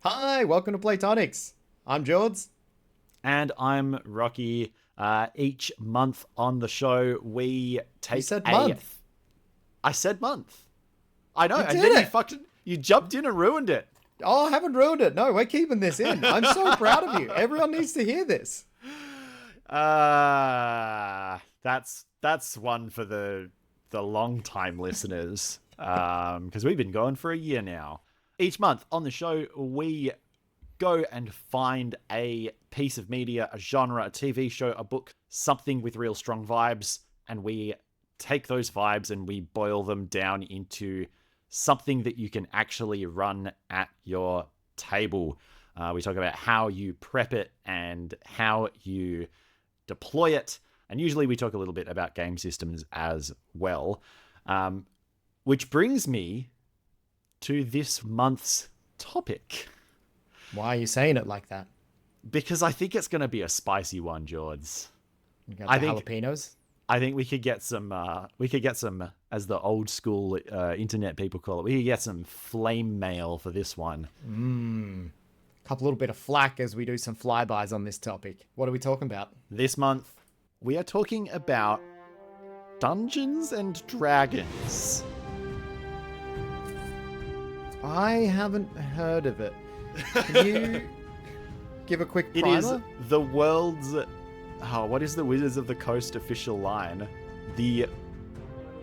Hi, welcome to Platonics. I'm Jords. And I'm Rocky. Each month on the show, we You take said a. month. I said month. I know, You and did then it. you jumped in and ruined it. Oh, I haven't ruined it. No, we're keeping this in. I'm so proud of you. Everyone needs to hear this. That's one for the long time listeners. Because we've been going for a year now. Each month on the show, we go and find a piece of media, a genre, a TV show, a book, something with real strong vibes, and we take those vibes and we boil them down into something that you can actually run at your table. We talk about how you prep it and how you deploy it, and usually we talk a little bit about game systems as well. Which brings me to this month's topic. Why are you saying it like that? Because I think it's going to be a spicy one, Jords. You got I the think jalapenos? I think we could get some. As the old school internet people call it. We could get some flame mail for this one. Couple little bit of flack as we do some flybys on this topic. What are we talking about? This month, we are talking about Dungeons and Dragons. I haven't heard of it. Can you give a quick It primer? is the world's. What is the Wizards of the Coast official line? The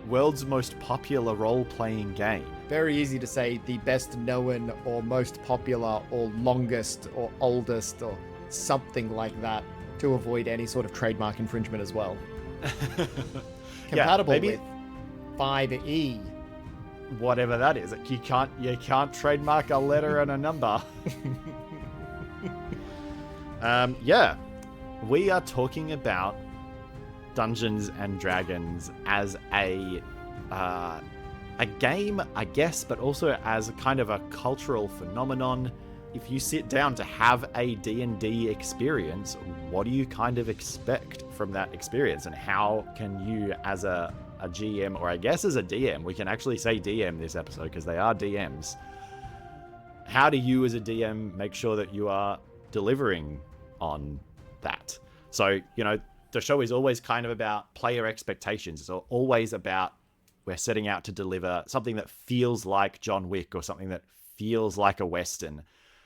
world's most popular role-playing game. Very easy to say the best known or most popular or longest or oldest or something like that to avoid any sort of trademark infringement as well. Compatible with 5E. Whatever that is. You can't trademark a letter and a number. We are talking about Dungeons and Dragons as a game, I guess, but also as a kind of a cultural phenomenon. If you sit down to have a D&D experience, what do you kind of expect from that experience? And how can you, as a GM, or I guess as a DM, we can actually say DM this episode because they are DMs. How do you as a DM make sure that you are delivering on that? So, the show is always kind of about player expectations. It's always about we're setting out to deliver something that feels like John Wick or something that feels like a Western.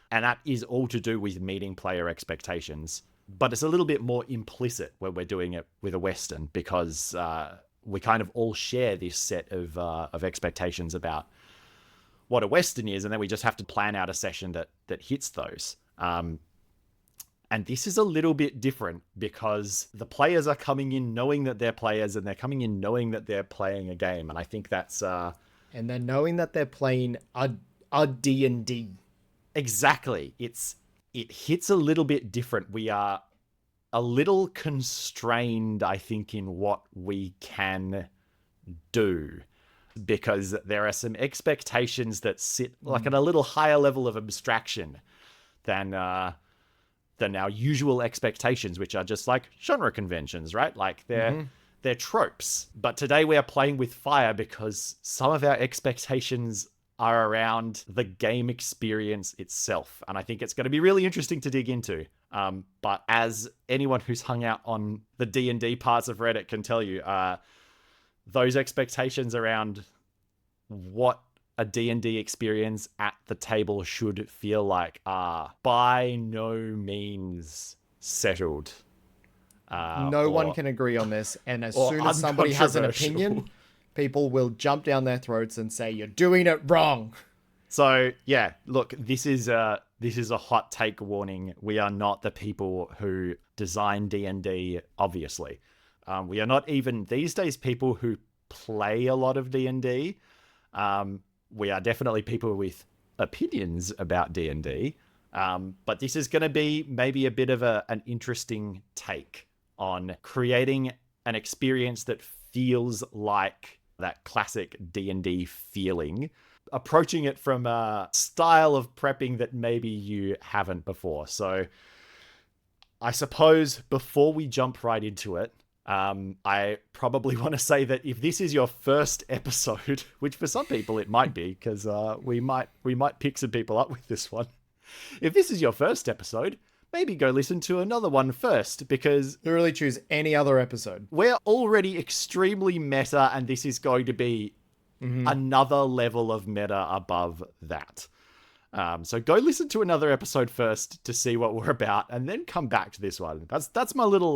And that is all to do with meeting player expectations. But it's a little bit more implicit when we're doing it with a Western because we kind of all share this set of expectations about what a Western is, and then we just have to plan out a session that hits those. And this is a little bit different because the players are coming in knowing that they're players, and they're coming in knowing that they're playing a game. And I think that's... And then knowing that they're playing a D&D. Exactly. It hits a little bit different. We are a little constrained, I think, in what we can do, because there are some expectations that sit like at a little higher level of abstraction than our usual expectations, which are just like genre conventions, right? Like they're tropes. But today we are playing with fire because some of our expectations are around the game experience itself. And I think it's going to be really interesting to dig into. But as anyone who's hung out on the D&D parts of Reddit can tell you, those expectations around what a D&D experience at the table should feel like are by no means settled. No one can agree on this. And as soon as somebody has an opinion, people will jump down their throats and say, you're doing it wrong. So, yeah, look, this is a hot take warning. We are not the people who design D&D, obviously. We are not even, these days, people who play a lot of D&D. We are definitely people with opinions about D&D. But this is going to be maybe a bit of an interesting take on creating an experience that feels like that classic D&D feeling, approaching it from a style of prepping that maybe you haven't before. So I suppose before we jump right into it, I probably want to say that if this is your first episode, which for some people it might be, because we might pick some people up with this one. If this is your first episode, maybe go listen to another one first, because Literally choose any other episode. we're already extremely meta, and this is going to be another level of meta above that. So go listen to another episode first to see what we're about, and then come back to this one. That's my little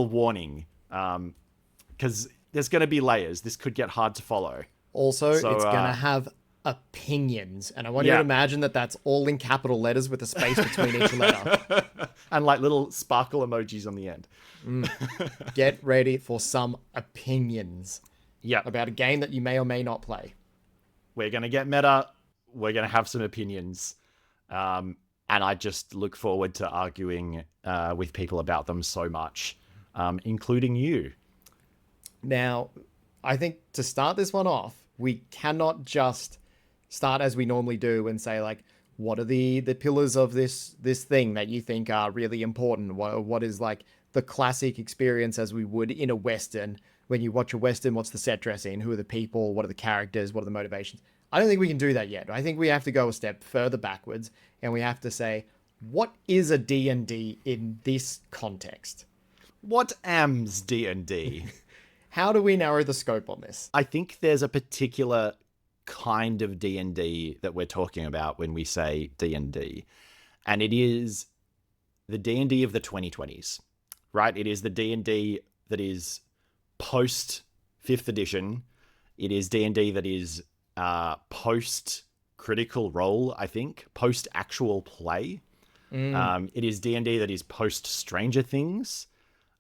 warning, because there's going to be layers. This could get hard to follow. Also, it's going to have opinions, and I want you to imagine that that's all in capital letters with a space between each letter. And like little sparkle emojis on the end. Get ready for some opinions Yeah. about a game that you may or may not play. We're going to get meta. We're going to have some opinions. And I just look forward to arguing with people about them so much, including you. Now, I think to start this one off, we cannot just start as we normally do and say, like, what are the pillars of this thing that you think are really important? What is like the classic experience as we would in a Western? When you watch a Western, what's the set dressing? Who are the people? What are the characters? What are the motivations? I don't think we can do that yet. I think we have to go a step further backwards, and we have to say, what is a D&D in this context? What am's D&D? How do we narrow the scope on this? I think there's a particular kind of D&D that we're talking about when we say D&D. And it is the D&D of the 2020s, right? It is the D&D that is post 5th edition. It is D&D that is post Critical Role, I think, post actual play. It is D&D that is post Stranger Things.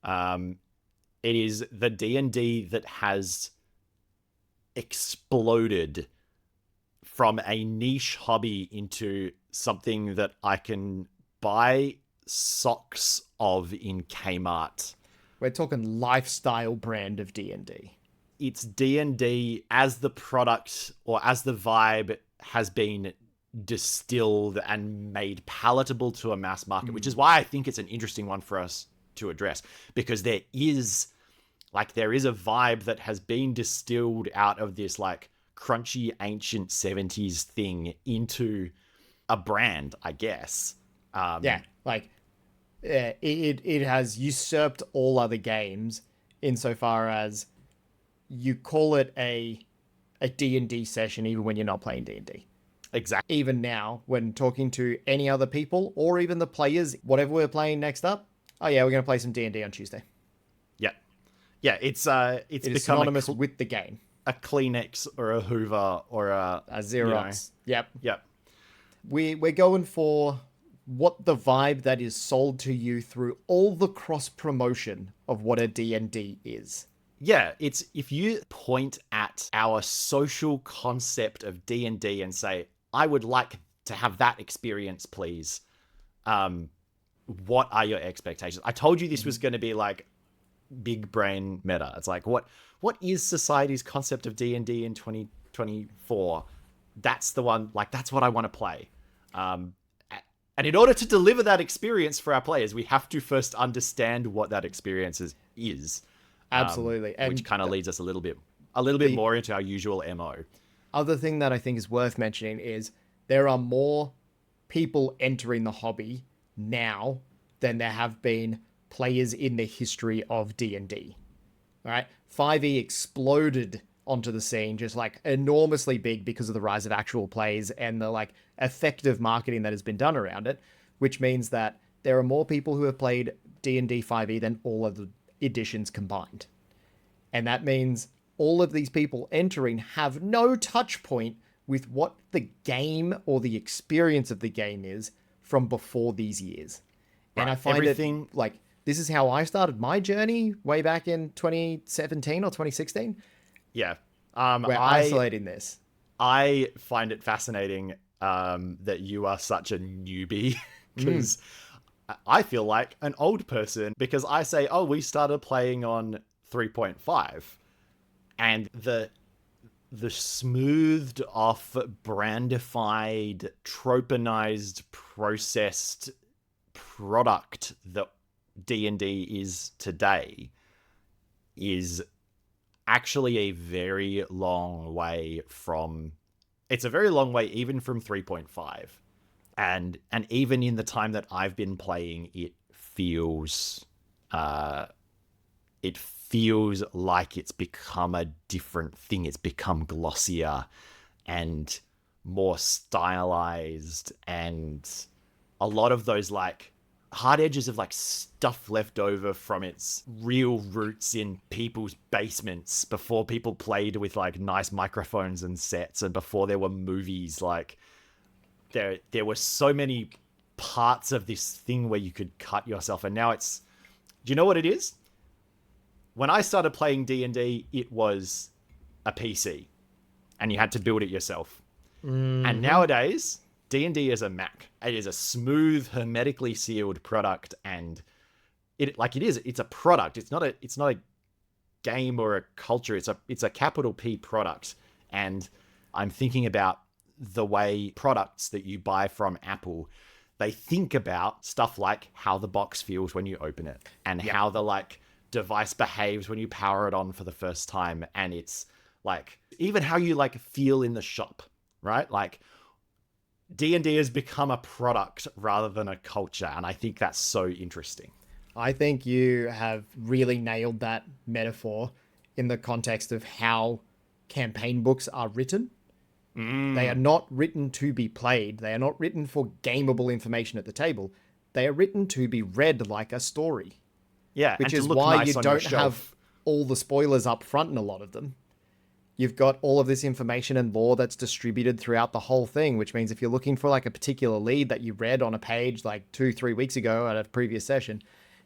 It is the D&D that has exploded from a niche hobby into something that I can buy socks of in Kmart. We're talking lifestyle brand of D&D. It's D&D as the product or as the vibe has been distilled and made palatable to a mass market, which is why I think it's an interesting one for us to address, because there is a vibe that has been distilled out of this like crunchy ancient 70s thing into a brand, I guess. It has usurped all other games insofar as you call it a D&D session even when you're not playing D&D. Exactly. Even now, when talking to any other people or even the players, whatever we're playing next up, oh yeah, we're going to play some D&D on Tuesday. Yeah, it's it is synonymous with the game. A Kleenex or a Hoover or a Xerox. Yep. Yep. We're going for what the vibe that is sold to you through all the cross promotion of what a D&D is. Yeah, it's if you point at our social concept of D&D and say, I would like to have that experience, please. What are your expectations? I told you this was going to be like big brain meta. It's like, what is society's concept of D&D in 2024? That's the one, like, that's what I want to play. And in order to deliver that experience for our players, we have to first understand what that experience is. Absolutely. And which kind of leads us a little bit more into our usual MO. Other thing that I think is worth mentioning is there are more people entering the hobby now than there have been players in the history of D&D. All right, 5e exploded onto the scene, just like enormously big because of the rise of actual plays and the like effective marketing that has been done around it, which means that there are more people who have played D&D 5e than all of the editions combined. And that means all of these people entering have no touch point with what the game or the experience of the game is from before these years. Right. And I find everything like this is how I started my journey way back in 2017 or 2016. Yeah. We're isolating this. I find it fascinating that you are such a newbie because I feel like an old person because I say, oh, we started playing on 3.5 and the smoothed off, brandified, tropanized, processed product that D&D is today is actually a very long way from... It's a very long way even from 3.5. And even in the time that I've been playing, it feels like it's become a different thing. It's become glossier and more stylized, and a lot of those like hard edges of like stuff left over from its real roots in people's basements before people played with like nice microphones and sets, and before there were movies. Like there were so many parts of this thing where you could cut yourself, and now it's, do you know what it is? When I started playing D&D, it was a PC and you had to build it yourself. And nowadays, D&D is a Mac. It is a smooth, hermetically sealed product, and it's a product. It's not a game or a culture. It's a capital P product. And I'm thinking about the way products that you buy from Apple, they think about stuff like how the box feels when you open it, and how the like device behaves when you power it on for the first time, and it's like even how you like feel in the shop, right? Like D&D has become a product rather than a culture, and I think that's so interesting. I think you have really nailed that metaphor in the context of how campaign books are written. They are not written to be played. They are not written for gameable information at the table. They are written to be read like a story. Yeah, which is why you don't have all the spoilers up front in a lot of them. You've got all of this information and lore that's distributed throughout the whole thing, which means if you're looking for like a particular lead that you read on a page like 2-3 weeks ago at a previous session,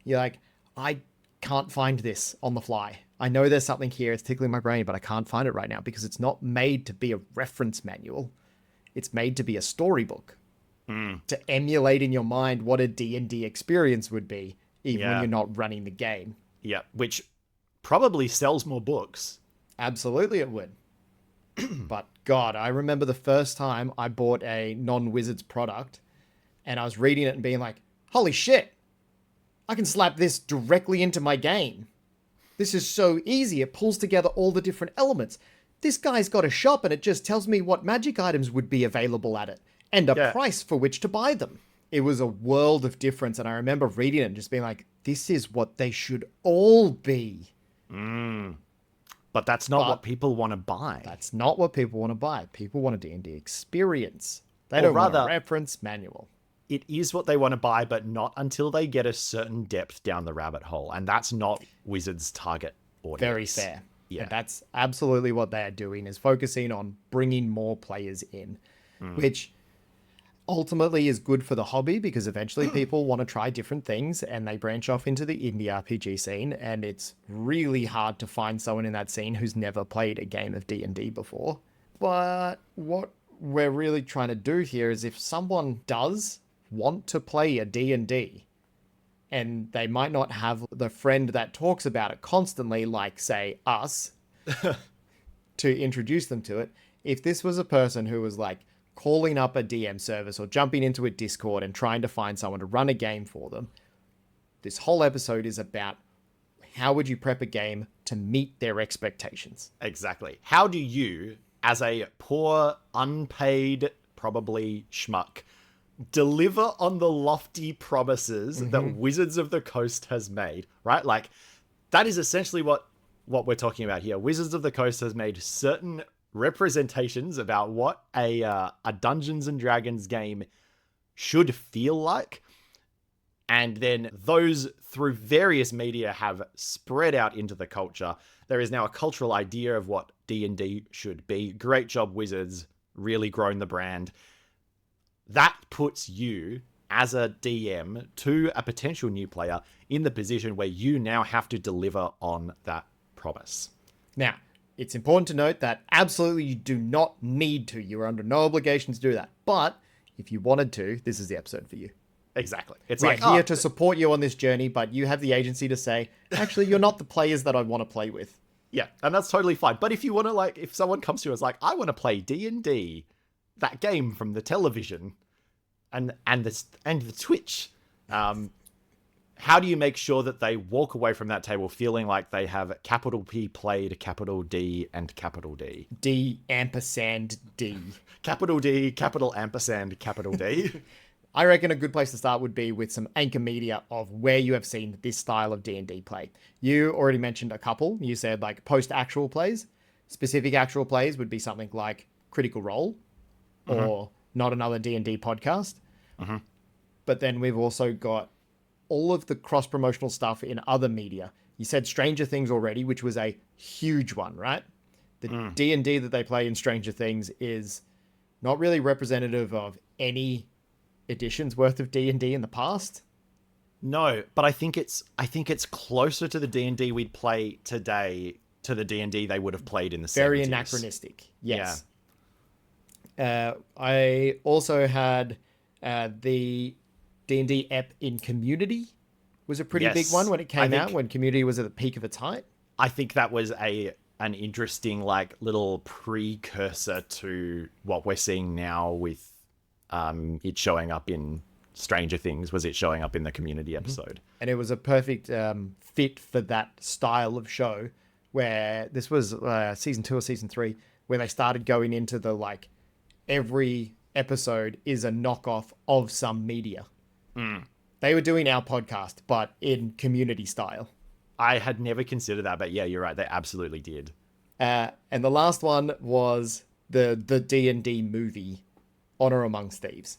you're like, I can't find this on the fly. I know there's something here, it's tickling my brain, but I can't find it right now because it's not made to be a reference manual. It's made to be a storybook. To emulate in your mind what a D&D experience would be, even when you're not running the game. Yeah, which probably sells more books. Absolutely it would. But God, I remember the first time I bought a non-Wizards product and I was reading it and being like, holy shit, I can slap this directly into my game. This is so easy. It pulls together all the different elements. This guy's got a shop and it just tells me what magic items would be available at it and a price for which to buy them. It was a world of difference, and I remember reading it and just being like, this is what they should all be. But that's not what people want to buy. That's not what people want to buy. People want a D&D experience. They don't want a reference manual. It is what they want to buy, but not until they get a certain depth down the rabbit hole. And that's not Wizards' target audience. Very fair. Yeah. And that's absolutely what they are doing, is focusing on bringing more players in, which ultimately is good for the hobby because eventually people want to try different things and they branch off into the indie RPG scene, and it's really hard to find someone in that scene who's never played a game of D&D before. But what we're really trying to do here is if someone does want to play a D&D and they might not have the friend that talks about it constantly, like say us, to introduce them to it, if this was a person who was like calling up a DM service or jumping into a Discord and trying to find someone to run a game for them, this whole episode is about how would you prep a game to meet their expectations. Exactly. How do you, as a poor, unpaid, probably schmuck, deliver on the lofty promises that Wizards of the Coast has made, right? Like, that is essentially what we're talking about here. Wizards of the Coast has made certain representations about what a Dungeons and Dragons game should feel like, and then those through various media have spread out into the culture. There is now a cultural idea of what D&D should be. Great job, Wizards, really grown the brand. That puts you as a DM to a potential new player in the position where you now have to deliver on that promise. Now, it's important to note that absolutely you do not need to. You are under no obligation to do that. But if you wanted to, this is the episode for you. Exactly. It's We're here to support you on this journey, but you have the agency to say, actually, you're not the players that I want to play with. Yeah, and that's totally fine. But if you want to, like, if someone comes to you and is like, I want to play D&D, that game from the television and the Twitch, how do you make sure that they walk away from that table feeling like they have capital P played, capital D, and capital D? D ampersand D. Capital D, capital ampersand, capital D. I reckon a good place to start would be with some anchor media of where you have seen this style of D&D play. You already mentioned a couple. You said like post-actual plays. Specific actual plays would be something like Critical Role or Not Another D&D Podcast. But then we've also got all of the cross-promotional stuff in other media. You said Stranger Things already, which was a huge one, right? The D&D that they play in Stranger Things is not really representative of any editions worth of D&D in the past. No, but I think it's closer to the D&D we'd play today to the D&D they would have played in the 70s. Very anachronistic. Yes. Yeah. I also had the D&D ep in Community was a pretty big one when it came out, when Community was at the peak of its height. I think that was an interesting like little precursor to what we're seeing now with it showing up in Stranger Things. Was it showing up in the Community episode? And it was a perfect fit for that style of show, where this was season 2 or season 3, where they started going into the like every episode is a knockoff of some media. They were doing our podcast, but in Community style. I had never considered that, but yeah, you're right. They absolutely did. And the last one was the D&D movie, Honor Among Thieves.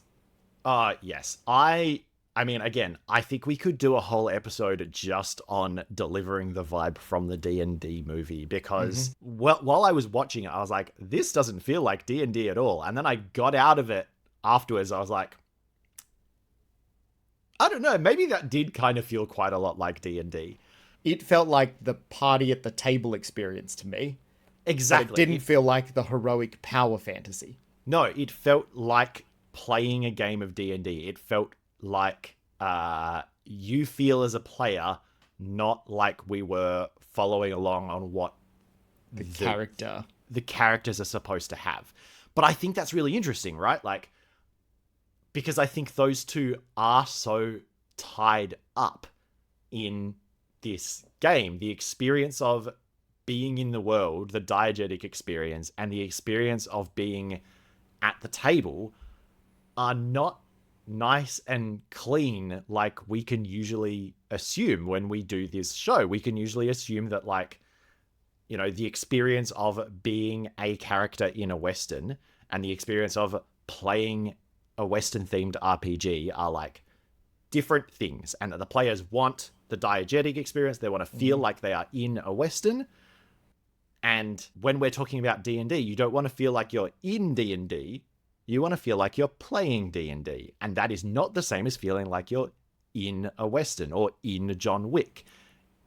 Yes. I mean, again, I think we could do a whole episode just on delivering the vibe from the D&D movie, because while I was watching it, I was like, this doesn't feel like D&D at all. And then I got out of it afterwards. I was like, I don't know, maybe that did kind of feel quite a lot like D&D. It felt like the party at the table experience to me. Exactly. But it didn't feel like the heroic power fantasy. No, it felt like playing a game of D&D. It felt like you feel as a player, not like we were following along on what the characters are supposed to have. But I think that's really interesting, right? Like, because I think those two are so tied up in this game. The experience of being in the world, the diegetic experience, and the experience of being at the table are not nice and clean like we can usually assume when we do this show. We can usually assume that, like, you know, the experience of being a character in a Western and the experience of playing a Western-themed RPG are, like, different things, and that the players want the diegetic experience. They want to feel like they are in a Western. And when we're talking about D&D, you don't want to feel like you're in D&D. You want to feel like you're playing D&D. And that is not the same as feeling like you're in a Western or in John Wick.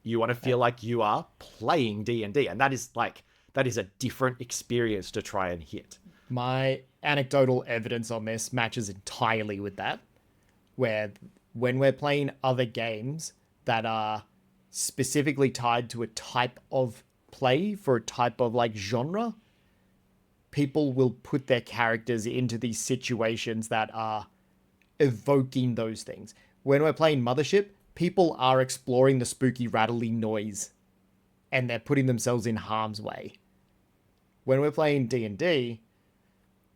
You want to feel like you are playing D&D. And that is a different experience to try and hit. My anecdotal evidence on this matches entirely with that, where when we're playing other games that are specifically tied to a type of play for a type of like genre, people will put their characters into these situations that are evoking those things. When we're playing Mothership, people are exploring the spooky rattling noise and they're putting themselves in harm's way. When we're playing D&D,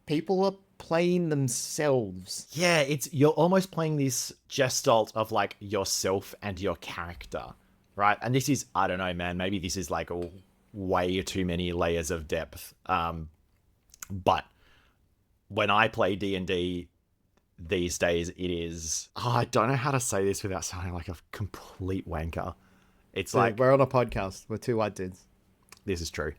people are playing themselves. Yeah, you're almost playing this gestalt of like yourself and your character, right? And this is, I don't know, man, maybe this is like way too many layers of depth. But when I play D&D these days, it is, I don't know how to say this without sounding like a complete wanker. It's like, we're on a podcast. We're two white dudes. This is true.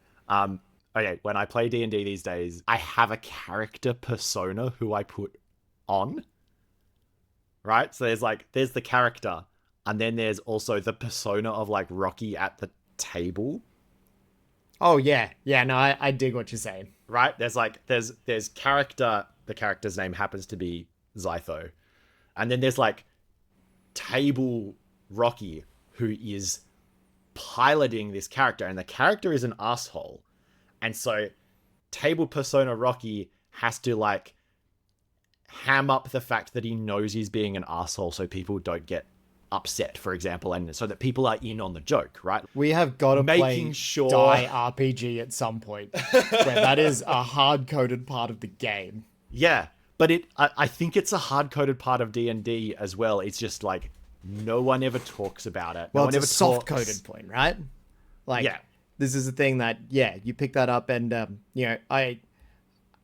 Okay, when I play D&D these days, I have a character persona who I put on, right? So there's the character, and then there's also the persona of like Rocky at the table. Oh yeah, no, I dig what you're saying. Right? There's character. The character's name happens to be Zytho, and then there's like table Rocky, who is piloting this character, and the character is an asshole. And so table persona Rocky has to like ham up the fact that he knows he's being an asshole so people don't get upset, for example, and so that people are in on the joke, right? We have got to play Die RPG at some point, where that is a hard-coded part of the game. Yeah, But I think it's a hard-coded part of D&D as well. It's just like no one ever talks about it. Well, no one ever it's a soft-coded point, right? Like, yeah, this is a thing that, yeah, you pick that up and, I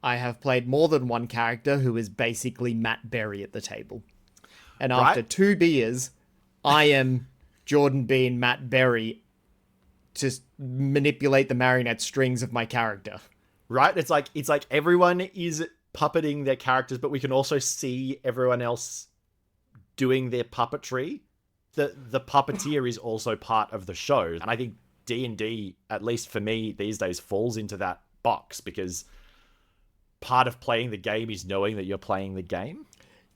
have played more than one character who is basically Matt Berry at the table. And after right? 2 beers, I am Jordan Bean Matt Berry to manipulate the marionette strings of my character. Right? It's like everyone is puppeting their characters, but we can also see everyone else doing their puppetry. The puppeteer is also part of the show, and I think D&D, at least for me these days, falls into that box because part of playing the game is knowing that you're playing the game.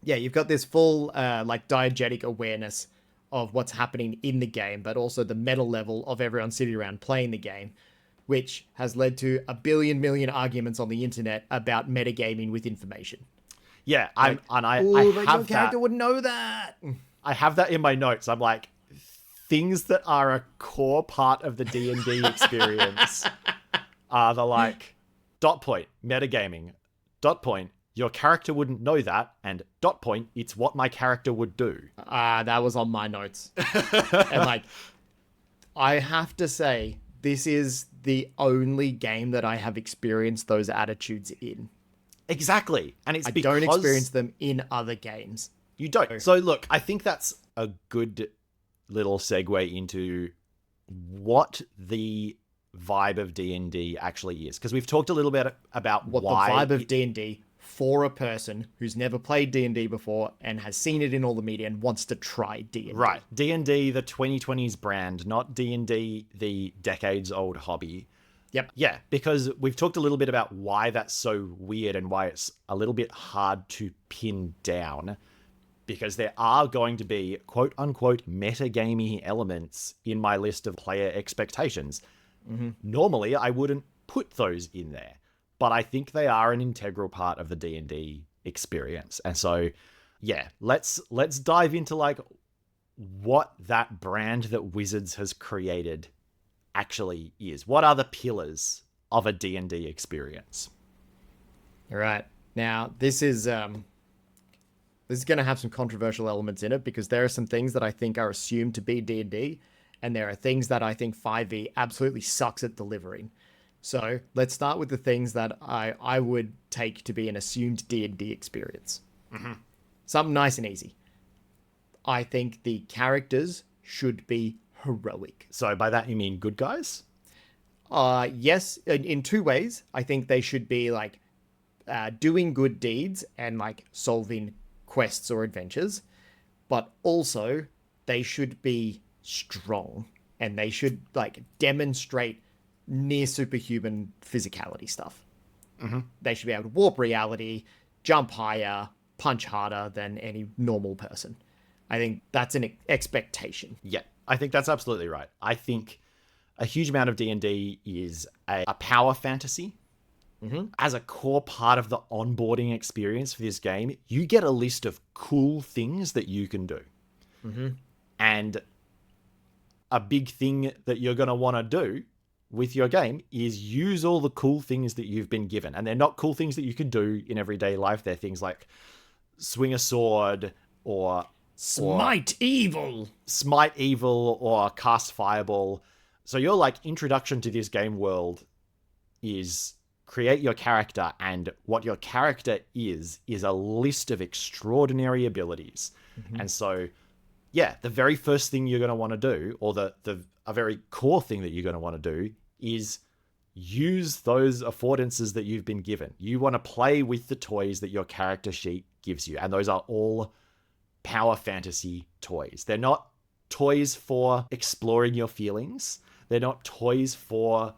Yeah, you've got this full diegetic awareness of what's happening in the game, but also the meta level of everyone sitting around playing the game, which has led to a billion million arguments on the internet about metagaming with information. Yeah, I have your that. character would know that. I have that in my notes. I'm like, things that are a core part of the D&D experience are the like, dot point, metagaming, dot point, your character wouldn't know that, and dot point, it's what my character would do. That was on my notes. And like, I have to say, this is the only game that I have experienced those attitudes in. Exactly. And it's I because don't experience them in other games. you don't. So look, I think that's a good little segue into what the vibe of D&D actually is, because we've talked a little bit about What why the vibe of D&D for a person who's never played D&D before and has seen it in all the media and wants to try D&D. Right. D&D, the 2020s brand, not D&D, the decades-old hobby. Yep. Yeah, because we've talked a little bit about why that's so weird and why it's a little bit hard to pin down, because there are going to be quote-unquote metagamey elements in my list of player expectations. Mm-hmm. Normally, I wouldn't put those in there, but I think they are an integral part of the D&D experience. And so, yeah, let's dive into like what that brand that Wizards has created actually is. What are the pillars of a D&D experience? All right. Now, this is going to have some controversial elements in it because there are some things that I think are assumed to be D&D, and there are things that I think 5e absolutely sucks at delivering. So let's start with the things that I would take to be an assumed D&D experience. Mm-hmm. Something nice and easy. I think the characters should be heroic. So by that you mean good guys? Yes, in 2 ways. I think they should be like doing good deeds and like solving quests or adventures, but also they should be strong and they should like demonstrate near superhuman physicality stuff. Mm-hmm. They should be able to warp reality, jump higher, punch harder than any normal person. I think that's an expectation. Yeah, I think that's absolutely right. I think a huge amount of D&D is a power fantasy. Mm-hmm. As a core part of the onboarding experience for this game, you get a list of cool things that you can do. Mm-hmm. And a big thing that you're going to want to do with your game is use all the cool things that you've been given. And they're not cool things that you can do in everyday life. They're things like swing a sword or smite evil or cast fireball. So your like introduction to this game world is create your character, and what your character is a list of extraordinary abilities. Mm-hmm. And so, yeah, the very first thing you're going to want to do, or a very core thing that you're going to want to do, is use those affordances that you've been given. You want to play with the toys that your character sheet gives you, and those are all power fantasy toys. They're not toys for exploring your feelings. They're not toys for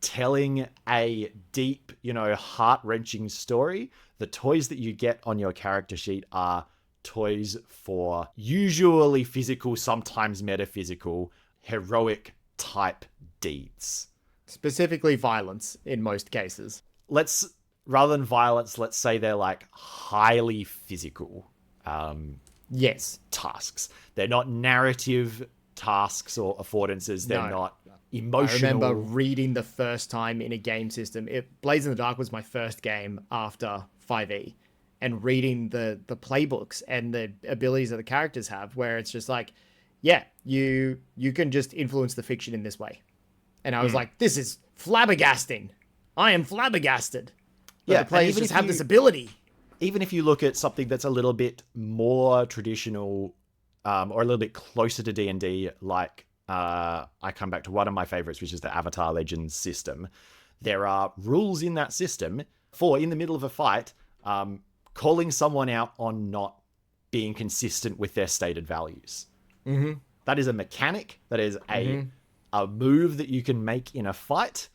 telling a deep, heart-wrenching story. The toys that you get on your character sheet are toys for usually physical, sometimes metaphysical, heroic type deeds. Specifically violence in most cases. Rather than violence, let's say they're like highly physical tasks. They're not narrative tasks or affordances. They're not emotional. I remember reading the first time in a game system. Blades in the Dark was my first game after 5e. and reading the playbooks and the abilities that the characters have, where it's just like, yeah, you can just influence the fiction in this way. And I was like, this is flabbergasting. I am flabbergasted. But the players just have this ability. Even if you look at something that's a little bit more traditional, or a little bit closer to D&D, like I come back to one of my favorites, which is the Avatar Legends system. There are rules in that system for, in the middle of a fight, calling someone out on not being consistent with their stated values. Mm-hmm. That is a mechanic. That is a move that you can make in a fight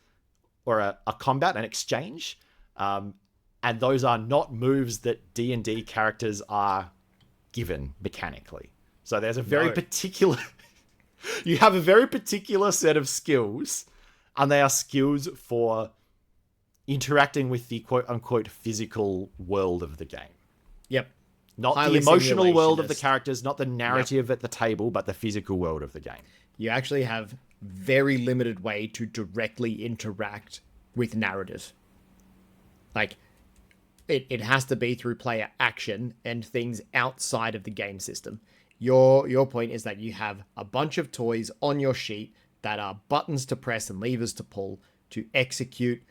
or a combat, an exchange. And those are not moves that D&D characters are given mechanically. So there's a very particular... you have a very particular set of skills, and they are skills for interacting with the quote-unquote physical world of the game. Yep. Not Highly the emotional world of the simulationist. characters, not the narrative at the table, but the physical world of the game. You actually have very limited way to directly interact with narrative. Like, it has to be through player action and things outside of the game system. Your point is that you have a bunch of toys on your sheet that are buttons to press and levers to pull to execute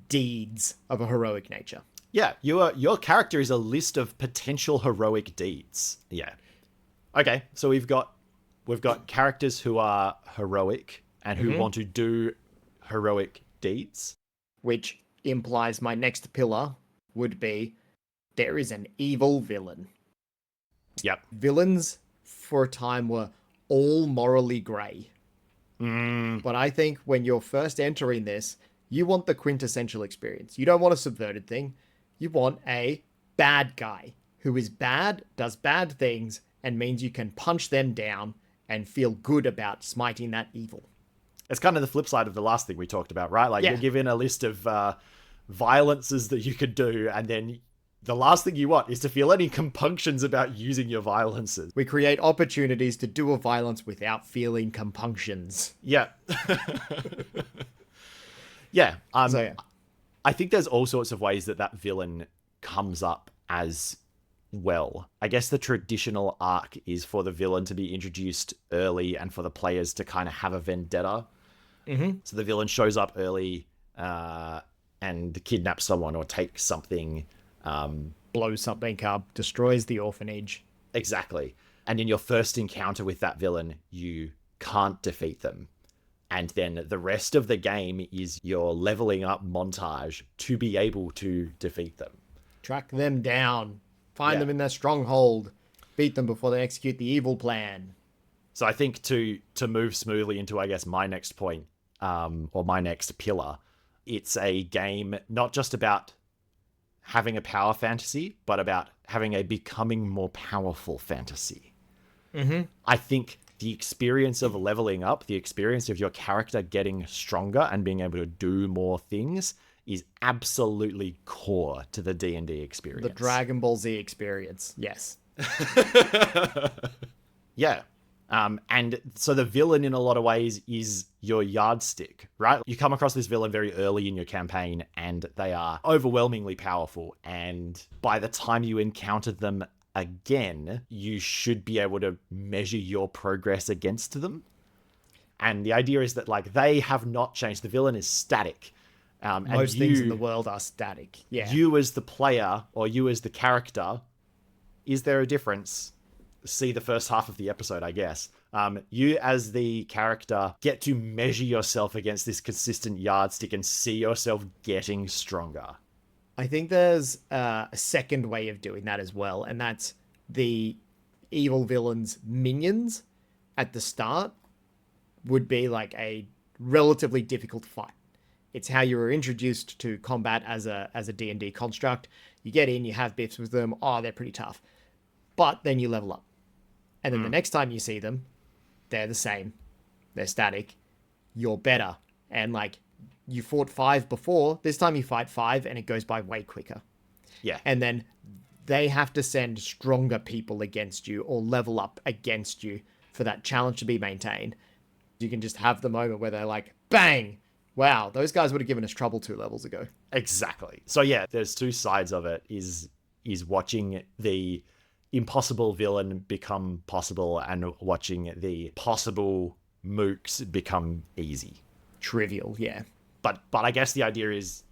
deeds of a heroic nature. Yeah, your character is a list of potential heroic deeds. Yeah. Okay, so we've got characters who are heroic and who want to do heroic deeds. Which implies my next pillar would be there is an evil villain. Yep. Villains for a time were all morally grey. But I think when you're first entering this, you want the quintessential experience. You don't want a subverted thing. You want a bad guy who is bad, does bad things, and means you can punch them down and feel good about smiting that evil. It's kind of the flip side of the last thing we talked about, right? Like, you're given a list of violences that you could do, and then the last thing you want is to feel any compunctions about using your violences. We create opportunities to do a violence without feeling compunctions. Yeah. Yeah. So, yeah. I think there's all sorts of ways that villain comes up as well. I guess the traditional arc is for the villain to be introduced early and for the players to kind of have a vendetta. Mm-hmm. So the villain shows up early and kidnaps someone or takes something. Blows something up, destroys the orphanage. Exactly. And in your first encounter with that villain, you can't defeat them. And then the rest of the game is your leveling up montage to be able to defeat them. Track them down. Find them in their stronghold. Beat them before they execute the evil plan. So I think to move smoothly into, I guess, my next point, or my next pillar, it's a game not just about having a power fantasy, but about having a becoming more powerful fantasy. Mm-hmm. I think the experience of leveling up, the experience of your character getting stronger and being able to do more things is absolutely core to the D&D experience. The Dragon Ball Z experience. Yes. Yeah. And so the villain in a lot of ways is your yardstick, right? You come across this villain very early in your campaign and they are overwhelmingly powerful. And by the time you encounter them again, you should be able to measure your progress against them. And the idea is that, like, they have not changed. The villain is static. Most things in the world are static. Yeah. You as the player or you as the character, is there a difference? See the first half of the episode, I guess. You as the character get to measure yourself against this consistent yardstick and see yourself getting stronger. I think there's a second way of doing that as well, and that's the evil villain's minions at the start would be like a relatively difficult fight. It's how you were introduced to combat as a D&D construct. You get in, you have biffs with them. Oh, they're pretty tough. But then you level up. And then the next time you see them, they're the same. They're static. You're better. And like, you fought 5 before. This time you fight 5 and it goes by way quicker. Yeah. And then they have to send stronger people against you or level up against you for that challenge to be maintained. You can just have the moment where they're like, bang! Wow, those guys would have given us trouble 2 levels ago. Exactly. So yeah, there's 2 sides of it. Is is watching the impossible villain become possible and watching the possible mooks become easy. Trivial, yeah. But I guess the idea is,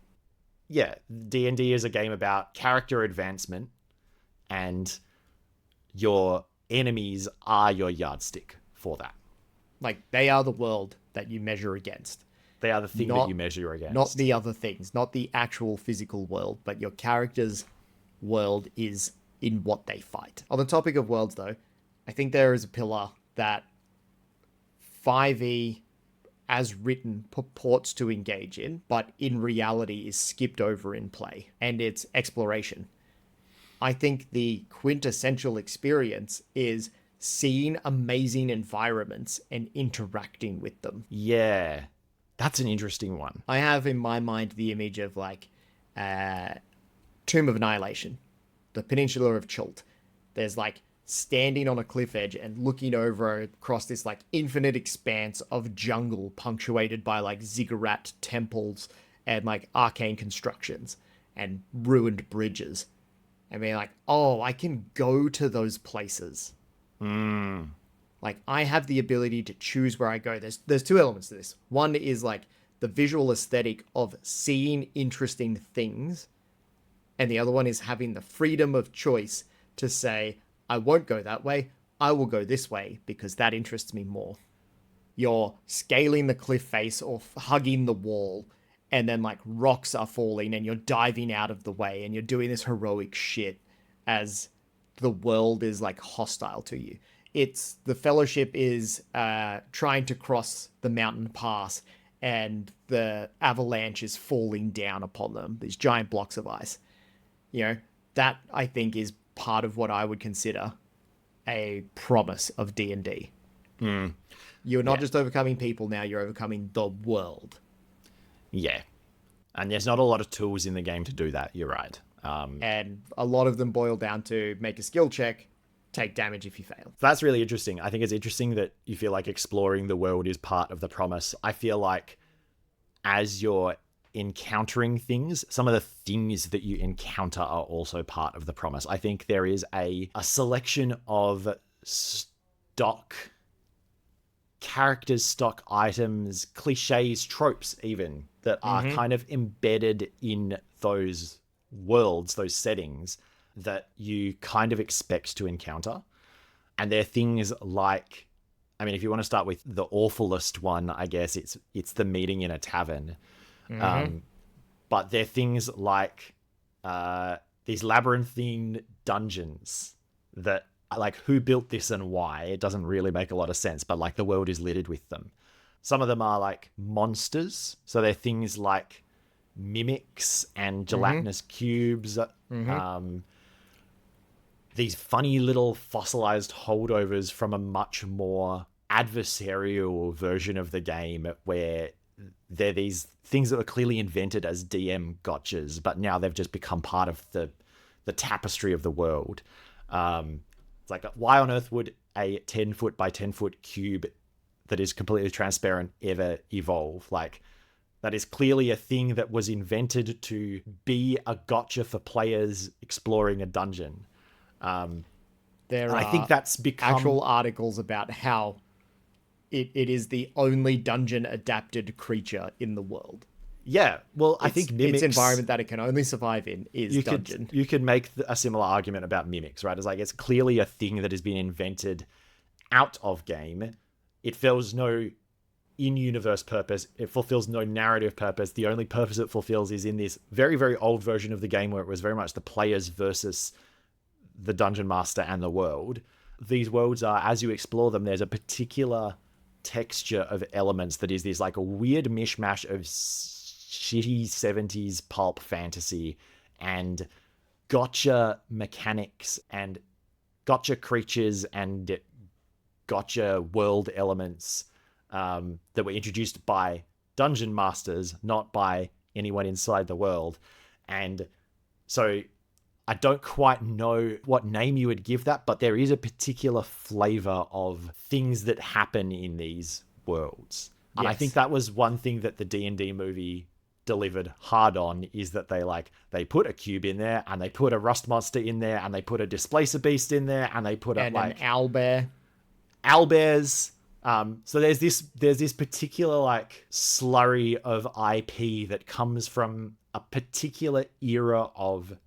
yeah, D&D is a game about character advancement, and your enemies are your yardstick for that. Like, they are the world that you measure against. They are the thing that you measure against. Not the other things, not the actual physical world, but your character's world is in what they fight. On the topic of worlds, though, I think there is a pillar that 5e, as written, purports to engage in, but in reality is skipped over in play, and it's exploration. I think the quintessential experience is seeing amazing environments and interacting with them. Yeah, that's an interesting one. I have in my mind the image of like Tomb of Annihilation, the Peninsula of Chult. There's like standing on a cliff edge and looking over across this like infinite expanse of jungle punctuated by like ziggurat temples and like arcane constructions and ruined bridges. I mean, like, oh, I can go to those places. Like, I have the ability to choose where I go. There's two elements to this. One is like the visual aesthetic of seeing interesting things, and the other one is having the freedom of choice to say, I won't go that way, I will go this way because that interests me more. You're scaling the cliff face or hugging the wall, and then like rocks are falling and you're diving out of the way and you're doing this heroic shit as the world is like hostile to you. It's the Fellowship is trying to cross the mountain pass and the avalanche is falling down upon them, these giant blocks of ice. You know, that I think is part of what I would consider a promise of D&D. You're not just overcoming people now, you're overcoming the world. Yeah. And there's not a lot of tools in the game to do that, you're right. And a lot of them boil down to make a skill check, take damage if you fail. That's really interesting. I think it's interesting that you feel like exploring the world is part of the promise. I feel like as you're encountering things, some of the things that you encounter are also part of the promise. I think there is a selection of stock characters, stock items, cliches, tropes even, that are kind of embedded in those worlds, those settings that you kind of expect to encounter. And they're things like, I mean, if you want to start with the awfulest one, I guess it's the meeting in a tavern. But they're things like these labyrinthine dungeons that, like, who built this and why? It doesn't really make a lot of sense, but like the world is littered with them. Some of them are like monsters. So they're things like mimics and gelatinous cubes. These funny little fossilized holdovers from a much more adversarial version of the game where they're these things that were clearly invented as DM gotchas, but now they've just become part of the tapestry of the world. It's like, why on earth would a 10-foot by 10-foot cube that is completely transparent ever evolve? Like, that is clearly a thing that was invented to be a gotcha for players exploring a dungeon. I think that's become actual articles about how it is the only dungeon adapted creature in the world. Yeah, well, I think mimics... its environment that it can only survive in is dungeon. You could make a similar argument about mimics, right? It's like, it's clearly a thing that has been invented out of game. It fills no in-universe purpose. It fulfills no narrative purpose. The only purpose it fulfills is in this very, very old version of the game where it was very much the players versus the dungeon master and the world. These worlds are, as you explore them, there's a particular texture of elements that is this like a weird mishmash of shitty 70s pulp fantasy and gotcha mechanics and gotcha creatures and gotcha world elements that were introduced by dungeon masters, not by anyone inside the world. And so I don't quite know what name you would give that, but there is a particular flavor of things that happen in these worlds. And I think that was one thing that the D&D movie delivered hard on is that they put a cube in there, and they put a rust monster in there, and they put a displacer beast in there, and they put and an owlbear. Owlbears. So there's this particular like slurry of IP that comes from a particular era of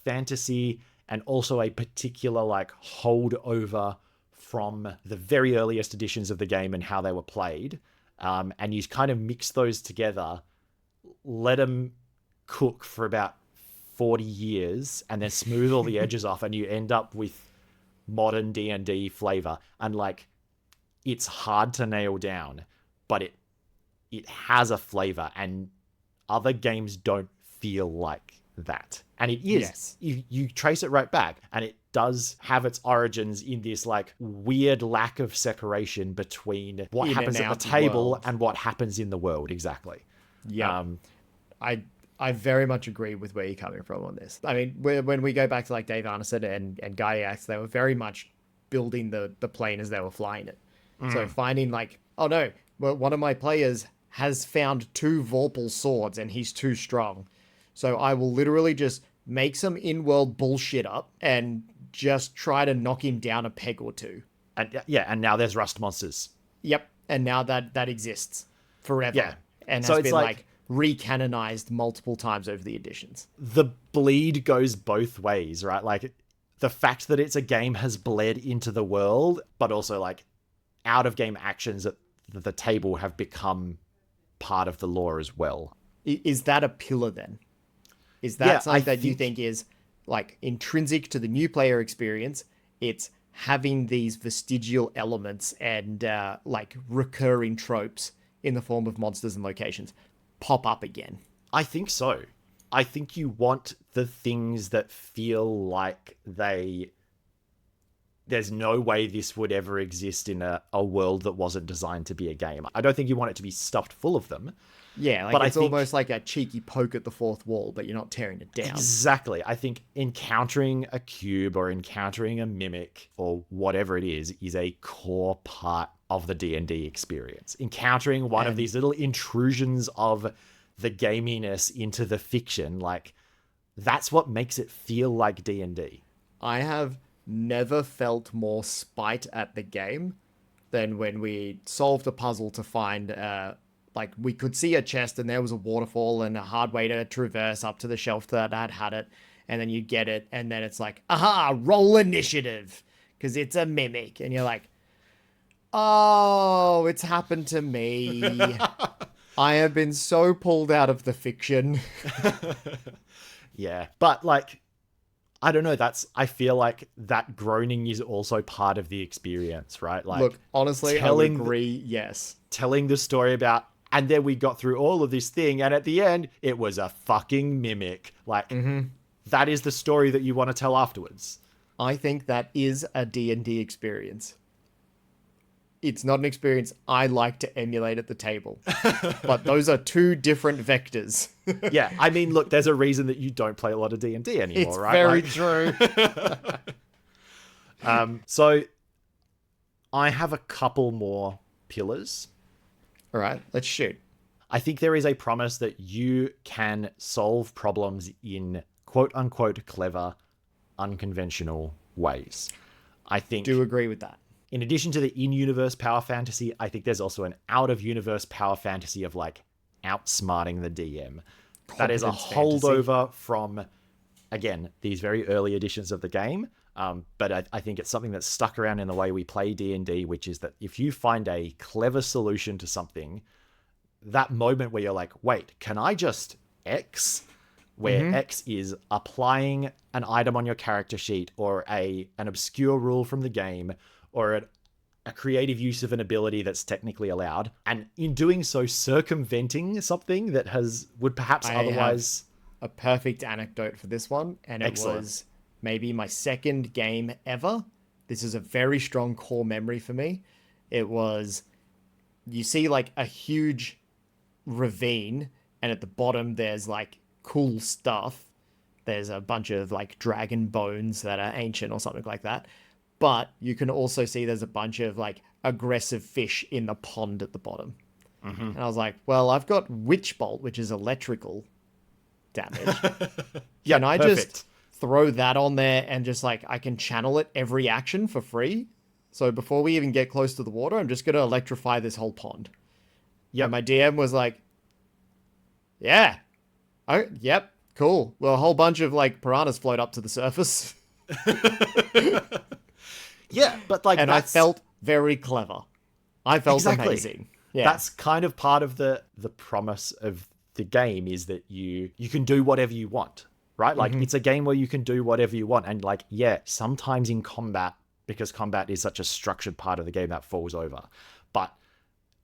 fantasy, and also a particular like holdover from the very earliest editions of the game and how they were played. And you kind of mix those together, let them cook for about 40 years, and then smooth all the edges off, and you end up with modern D&D flavor. And like, it's hard to nail down, but it has a flavor, and other games don't feel like that. And it is. Yes. You trace it right back, and it does have its origins in this like weird lack of separation between what happens at the table and what happens in the world. Exactly. Yeah. I very much agree with where you're coming from on this. I mean, when we go back to like Dave Arneson and Guy X, they were very much building the plane as they were flying it. So finding like, oh no, well, one of my players has found 2 Vorpal swords and he's too strong. So I will literally just make some in-world bullshit up and just try to knock him down a peg or 2. And now there's rust monsters. Yep. And now that exists forever. Yeah. And so has it's been like recanonized multiple times over the editions. The bleed goes both ways, right? Like, the fact that it's a game has bled into the world, but also like out of game actions at the table have become part of the lore as well. Is that a pillar then? Is that something that you think is like intrinsic to the new player experience? It's having these vestigial elements and like recurring tropes in the form of monsters and locations pop up again. I think so. I think you want the things that feel like there's no way this would ever exist in a world that wasn't designed to be a game. I don't think you want it to be stuffed full of them. Yeah, like, but it's almost like a cheeky poke at the fourth wall, but you're not tearing it down. Exactly. I think encountering a cube or encountering a mimic or whatever it is a core part of the D&D experience. Encountering one of these little intrusions of the gaminess into the fiction, like, that's what makes it feel like D&D. I have never felt more spite at the game than when we solved a puzzle to find like, we could see a chest and there was a waterfall and a hard way to traverse up to the shelf that had it. And then you get it. And then it's like, aha, roll initiative. Because it's a mimic. And you're like, oh, it's happened to me. I have been so pulled out of the fiction. Yeah. But like, I don't know. I feel like that groaning is also part of the experience, right? Like, look, honestly, I would agree. Yes. Telling the story about, and then we got through all of this thing, and at the end, it was a fucking mimic. Like, that is the story that you want to tell afterwards. I think that is a D&D experience. It's not an experience I like to emulate at the table. But those are 2 different vectors. Yeah, I mean, look, there's a reason that you don't play a lot of D&D anymore, it's right? Very true. So, I have a couple more pillars. All right, let's shoot. I think there is a promise that you can solve problems in quote-unquote clever, unconventional ways. I think... do agree with that. In addition to the in-universe power fantasy, I think there's also an out-of-universe power fantasy of, like, outsmarting the DM. That is a holdover from, again, these very early editions of the game. But I think it's something that's stuck around in the way we play D&D, which is that if you find a clever solution to something, that moment where you're like, wait, can I just X? Where X is applying an item on your character sheet, or an obscure rule from the game, or a creative use of an ability that's technically allowed. And in doing so, circumventing something that would perhaps otherwise... a perfect anecdote for this one, and it was maybe my second game ever. This is a very strong core memory for me. It was, you see like a huge ravine, and at the bottom there's like cool stuff. There's a bunch of like dragon bones that are ancient or something like that. But you can also see there's a bunch of like aggressive fish in the pond at the bottom. And I was like, well, I've got Witch Bolt, which is electrical damage. Yeah, Can I perfect. just throw that on there and just like, I can channel it every action for free? So before we even get close to the water, I'm just going to electrify this whole pond. Yep. And my DM was like, yeah. Oh, yep. Cool. Well, a whole bunch of like piranhas float up to the surface. Yeah, but like And I felt very clever. I felt amazing. Yeah. That's kind of part of the promise of the game, is that you can do whatever you want, right? Like it's a game where you can do whatever you want. And like, yeah, sometimes in combat, because combat is such a structured part of the game, that falls over. But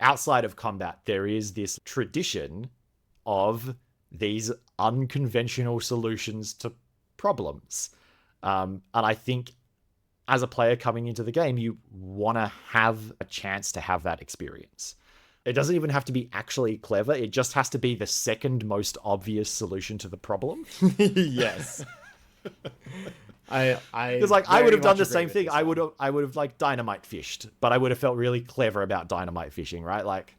outside of combat, there is this tradition of these unconventional solutions to problems. And I think as a player coming into the game, you want to have a chance to have that experience. It doesn't even have to be actually clever. It just has to be the second most obvious solution to the problem. Yes. Because like I would have done the same thing. I would have like dynamite fished, but I would have felt really clever about dynamite fishing, right? Like,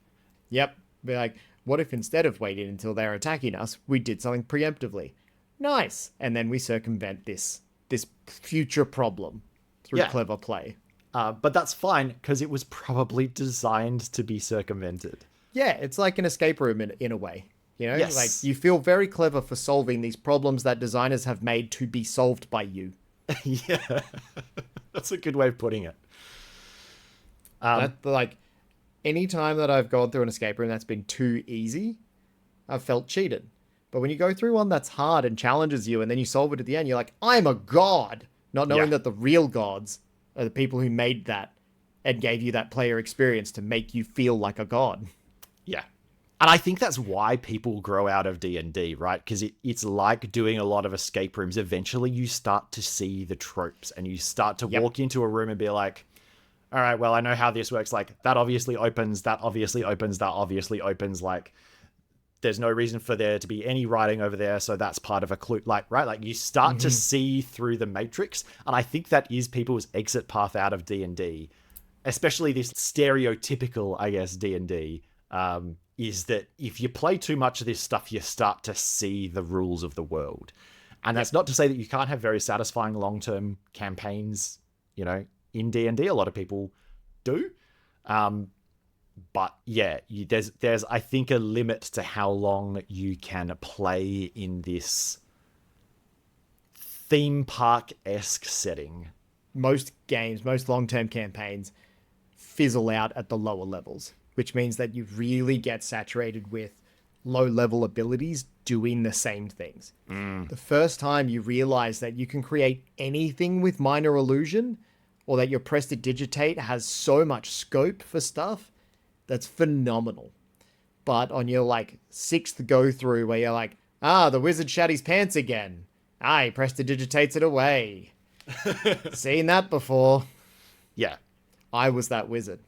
yep. Be like, what if instead of waiting until they're attacking us, we did something preemptively? Nice. And then we circumvent this future problem through clever play. But that's fine because it was probably designed to be circumvented. Yeah, it's like an escape room in a way. You know, Yes. like you feel very clever for solving these problems that designers have made to be solved by you. Yeah, that's a good way of putting it. Like any time that I've gone through an escape room that's been too easy, I've felt cheated. But when you go through one that's hard and challenges you, and then you solve it at the end, you're like, I'm a god, not knowing that the real gods are the people who made that and gave you that player experience to make you feel like a god. Yeah. And I think that's why people grow out of D&D, right? Because it's like doing a lot of escape rooms. Eventually you start to see the tropes and you start to walk into a room and be like, all right, well, I know how this works. Like that obviously opens, that obviously opens, that obviously opens. Like there's no reason for there to be any writing over there. So that's part of a clue, like, right? Like you start to see through the matrix. And I think that is people's exit path out of D&D, especially this stereotypical, I guess, D&D, is that if you play too much of this stuff, you start to see the rules of the world. And that's not to say that you can't have very satisfying long-term campaigns, you know, in D&D. A lot of people do. But yeah, there's I think a limit to how long you can play in this theme park-esque setting. Most games, most long-term campaigns fizzle out at the lower levels, which means that you really get saturated with low-level abilities doing the same things. The first time you realize that you can create anything with minor illusion, or that your prestidigitate has so much scope for stuff, that's phenomenal. But on your like 6th go through where you're like, the wizard shat his pants again. He prestidigitates it away. Seen that before. Yeah. I was that wizard.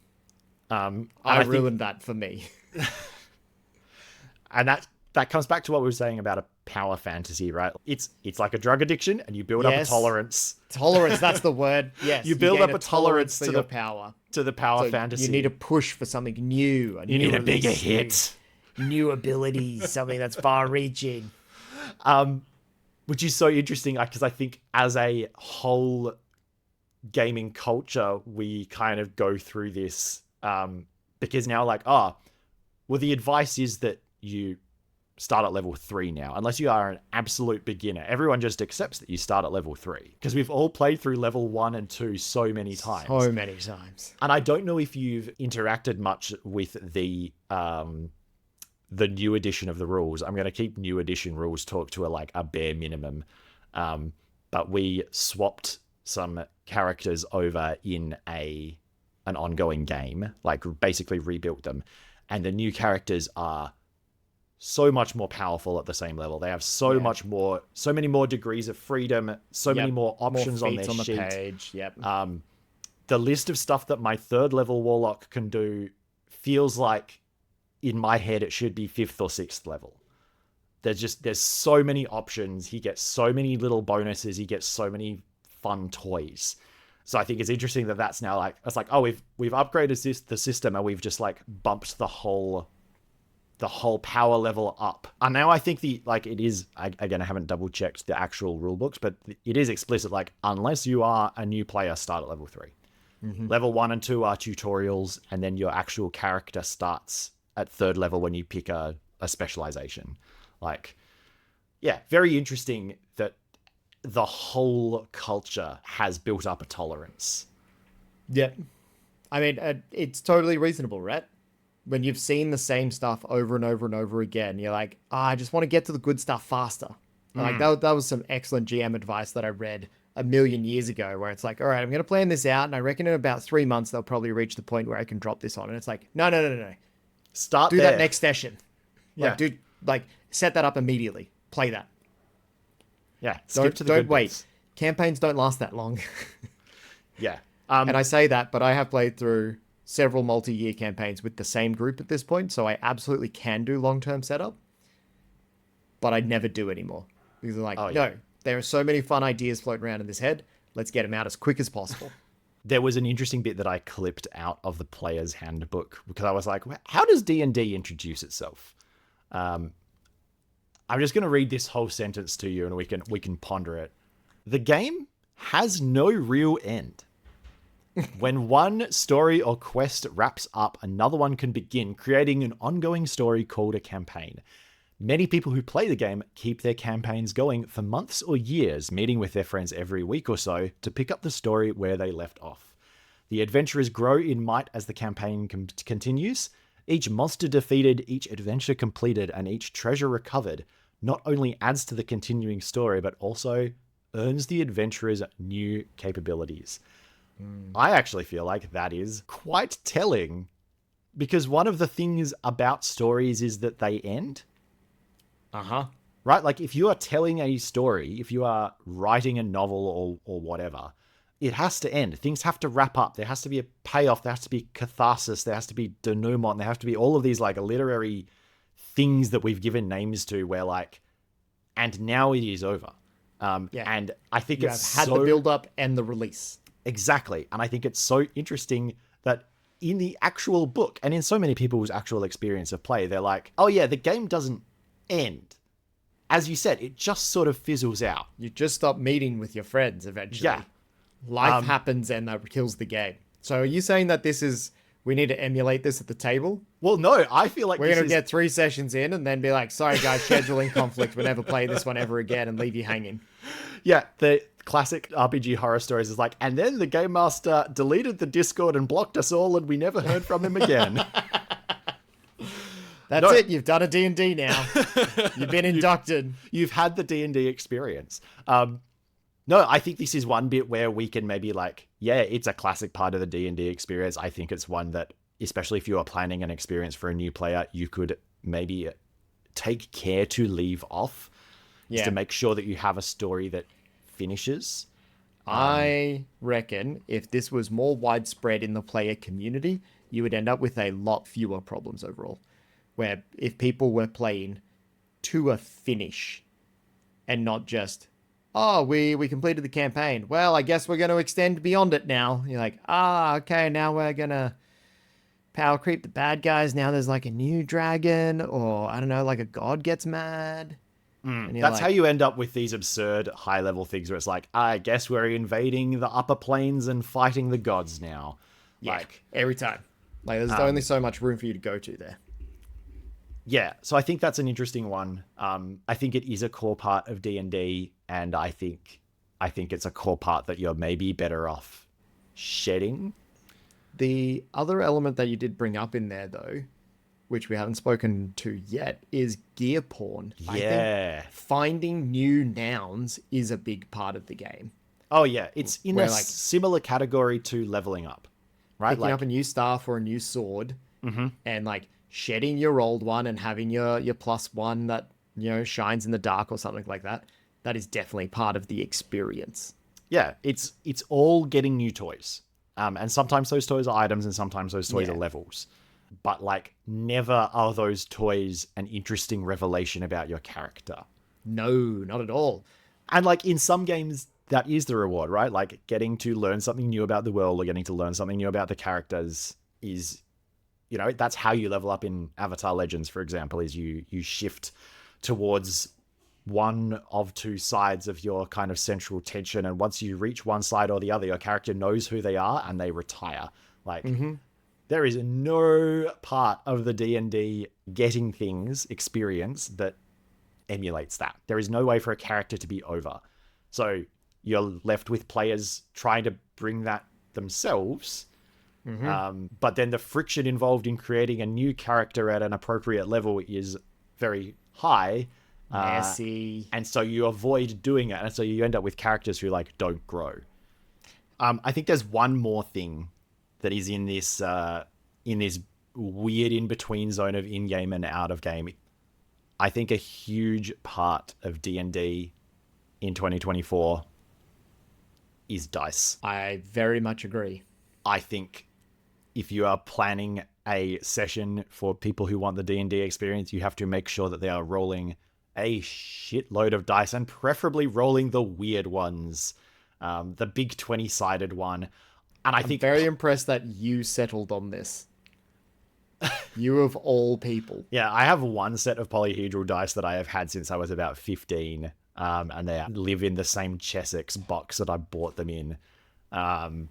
I ruined that for me. And that comes back to what we were saying about a power fantasy, right? It's like a drug addiction, and you build up a tolerance. Tolerance, that's the word. Yes. You build up a tolerance to the power. To the power fantasy. You need to push for something new. You need a bigger hit. New abilities, something that's far-reaching. Which is so interesting, because I think as a whole gaming culture, we kind of go through this, because now like, well, the advice is that you start at level 3 now, unless you are an absolute beginner. Everyone just accepts that you start at level 3 because we've all played through level 1 and 2 so many times. So many times. And I don't know if you've interacted much with the new edition of the rules. I'm going to keep new edition rules talk to a bare minimum. But we swapped some characters over in an ongoing game, like basically rebuilt them. And the new characters are so much more powerful at the same level. They have so many more degrees of freedom, so many more options on their sheet. Page. Yep. The list of stuff that my 3rd level warlock can do feels like, in my head, it should be 5th or 6th level. There's so many options. He gets so many little bonuses. He gets so many fun toys. So I think it's interesting that that's now like, it's like, oh, we've upgraded the system and we've just like bumped the whole the whole power level up. And now I think it is, again, I haven't double checked the actual rule books, but it is explicit, like, unless you are a new player, start at level 3. Mm-hmm. Level 1 and 2 are tutorials, and then your actual character starts at 3rd level when you pick a specialization. Like, yeah, very interesting that the whole culture has built up a tolerance. Yeah. I mean, it's totally reasonable, right? When you've seen the same stuff over and over and over again, you're like, I just want to get to the good stuff faster. Like, that was some excellent GM advice that I read a million years ago, where it's like, all right, I'm going to plan this out, and I reckon in about 3 months, they'll probably reach the point where I can drop this on. And it's like, no. Start Do there. that next session. Yeah. Set that up immediately. Play that. Yeah. Skip to the don't good wait. bits. Campaigns don't last that long. Yeah. And I say that, but I have played through several multi-year campaigns with the same group at this point, so I absolutely can do long-term setup, but I never do anymore. Because they're like, no, there are so many fun ideas floating around in this head. Let's get them out as quick as possible. There was an interesting bit that I clipped out of the player's handbook because I was like, how does D&D introduce itself? I'm just going to read this whole sentence to you and we can ponder it. The game has no real end. When one story or quest wraps up, another one can begin, creating an ongoing story called a campaign. Many people who play the game keep their campaigns going for months or years, meeting with their friends every week or so to pick up the story where they left off. The adventurers grow in might as the campaign continues. Each monster defeated, each adventure completed, and each treasure recovered not only adds to the continuing story, but also earns the adventurers new capabilities. I actually feel like that is quite telling, because one of the things about stories is that they end. Right? Like, if you are telling a story, if you are writing a novel or whatever, it has to end. Things have to wrap up. There has to be a payoff. There has to be catharsis. There has to be denouement. There have to be all of these, like, literary things that we've given names to where, like, and now it is over. And I think it's had the build-up and the release. Exactly. And I think it's so interesting that in the actual book and in so many people's actual experience of play, they're like, oh yeah, the game doesn't end. As you said, it just sort of fizzles out. You just stop meeting with your friends eventually. Yeah. Life happens and that kills the game. So are you saying that we need to emulate this at the table? Well, no, I feel like we're going to get 3 sessions in and then be like, sorry guys, scheduling conflict. We'll never play this one ever again and leave you hanging. Yeah, the classic RPG horror stories is like, and then the game master deleted the Discord and blocked us all and we never heard from him again. That's it. You've done a D&D now. You've been inducted. You've had the D&D experience. No, I think this is one bit where we can maybe like, yeah, it's a classic part of the D&D experience. I think it's one that, especially if you are planning an experience for a new player, you could maybe take care to leave off. Just to make sure that you have a story that finishes. I reckon if this was more widespread in the player community, you would end up with a lot fewer problems overall. Where if people were playing to a finish and not just, oh, we completed the campaign. Well, I guess we're going to extend beyond it now. You're like, okay, now we're going to power creep the bad guys. Now there's like a new dragon, or I don't know, like a god gets mad. That's how you end up with these absurd high-level things where it's like, I guess we're invading the upper planes and fighting the gods now. Yeah, like every time. Like, there's only so much room for you to go to there. Yeah, so I think that's an interesting one. I think it is a core part of D&D, and I think it's a core part that you're maybe better off shedding. The other element that you did bring up in there, though, which we haven't spoken to yet, is gear porn. Yeah. I think finding new nouns is a big part of the game. Oh, yeah. It's in a similar category to leveling up, right? Picking up a new staff or a new sword and, like, shedding your old one and having your +1 that, you know, shines in the dark or something like that. That is definitely part of the experience. Yeah, it's all getting new toys. And sometimes those toys are items and sometimes those toys are levels. But, like, never are those toys an interesting revelation about your character. No, not at all. And, like, in some games, that is the reward, right? Like, getting to learn something new about the world or getting to learn something new about the characters is that's how you level up in Avatar Legends, for example, is you shift towards one of two sides of your kind of central tension, and once you reach one side or the other, your character knows who they are and they retire. Like, there is no part of the D&D getting things experience that emulates that. There is no way for a character to be over. So you're left with players trying to bring that themselves. But then the friction involved in creating a new character at an appropriate level is very high. Messy. And so you avoid doing it. And so you end up with characters who like don't grow. I think there's one more thing that is in this weird in-between zone of in-game and out-of-game. I think a huge part of D&D in 2024 is dice. I very much agree. I think if you are planning a session for people who want the D&D experience, you have to make sure that they are rolling a shitload of dice, and preferably rolling the weird ones, the big 20-sided one. And I'm very impressed that you settled on this. You of all people. Yeah, I have one set of polyhedral dice that I have had since I was about 15, and they live in the same Chessex box that I bought them in. And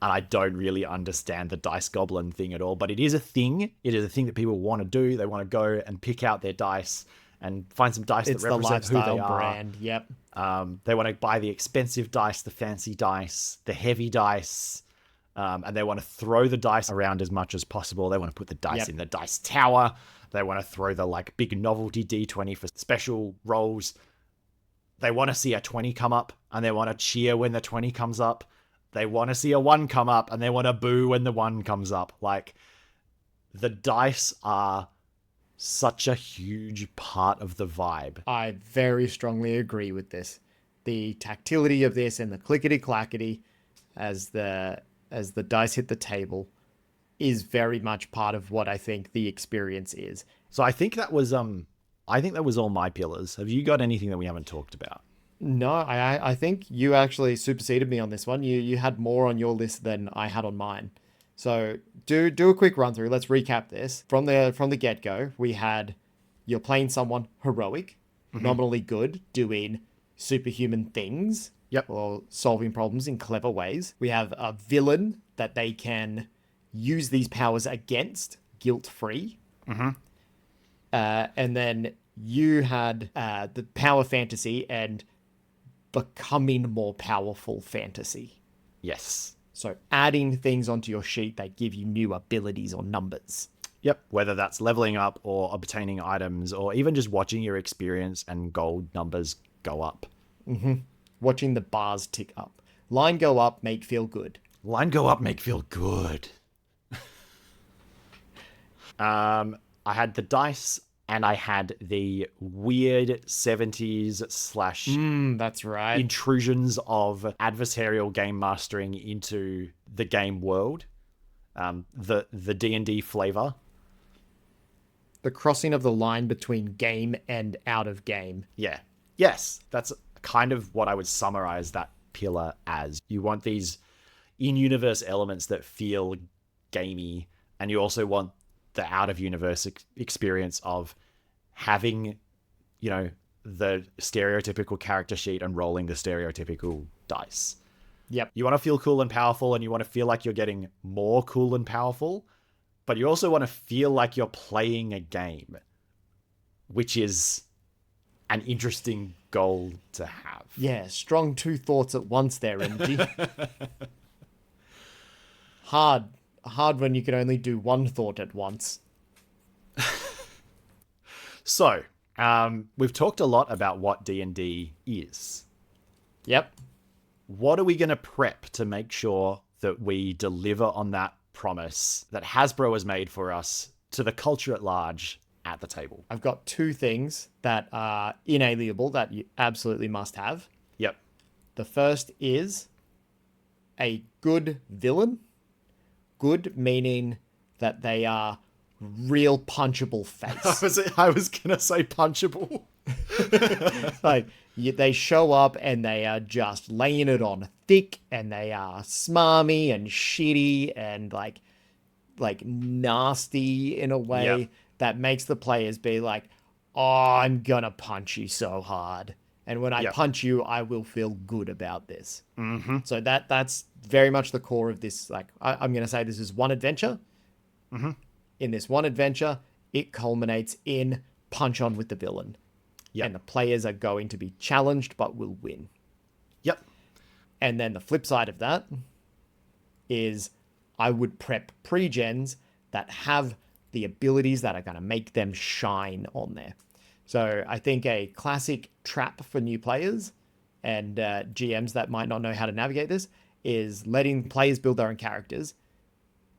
I don't really understand the dice goblin thing at all, but it is a thing. It is a thing that people want to do. They want to go and pick out their dice and find some dice that represent who they are. Brand. Yep. They want to buy the expensive dice, the fancy dice, the heavy dice, and they want to throw the dice around as much as possible. They want to put the dice in the dice tower. They want to throw the like big novelty D20 for special rolls. They want to see a 20 come up, and they want to cheer when the 20 comes up. They want to see a 1 come up, and they want to boo when the 1 comes up. Like, the dice are such a huge part of the vibe. I very strongly agree with this. The tactility of this and the clickety-clackety as the dice hit the table is very much part of what I think the experience is. So I think that was all my pillars. Have you got anything that we haven't talked about? No, I think you actually superseded me on this one. You had more on your list than I had on mine. So do a quick run through. Let's recap this. From the get-go, we had you're playing someone heroic, nominally good, doing superhuman things. Yep. Or solving problems in clever ways. We have a villain that they can use these powers against, guilt-free. And then you had the power fantasy and becoming more powerful fantasy. Yes. So adding things onto your sheet that give you new abilities or numbers. Yep. Whether that's leveling up or obtaining items or even just watching your experience and gold numbers go up. Watching the bars tick up. Line go up, make feel good. Line go up, make feel good. I had the dice, and I had the weird 70s / That's right. intrusions of adversarial game mastering into the game world. The D&D flavor. The crossing of the line between game and out of game. Yeah. Yes, that's kind of what I would summarize that pillar as. You want these in-universe elements that feel gamey, and you also want the out-of-universe experience of having, the stereotypical character sheet and rolling the stereotypical dice. Yep. You want to feel cool and powerful, and you want to feel like you're getting more cool and powerful, but you also want to feel like you're playing a game, which is an interesting goal to have. Yeah, strong two thoughts at once there, MG. Hard when you can only do one thought at once. So, we've talked a lot about what D&D is. Yep. What are we going to prep to make sure that we deliver on that promise that Hasbro has made for us to the culture at large at the table? I've got two things that are inalienable that you absolutely must have. Yep. The first is a good villain. Good meaning that they are real punchable face. I was going to say punchable. Like, they show up and they are just laying it on thick, and they are smarmy and shitty, and like like nasty in a way Yep. that makes the players be like, oh, I'm gonna punch you so hard. And when I Yep. punch you, I will feel good about this. Mm-hmm. So that's very much the core of this. Like, I'm going to say this is one adventure. Mm-hmm. In this one adventure, it culminates in punch on with the villain. Yep. And the players are going to be challenged but will win. Yep. And then the flip side of that is I would prep pre-gens that have the abilities that are going to make them shine on there. So I think a classic trap for new players and GMs that might not know how to navigate this is letting players build their own characters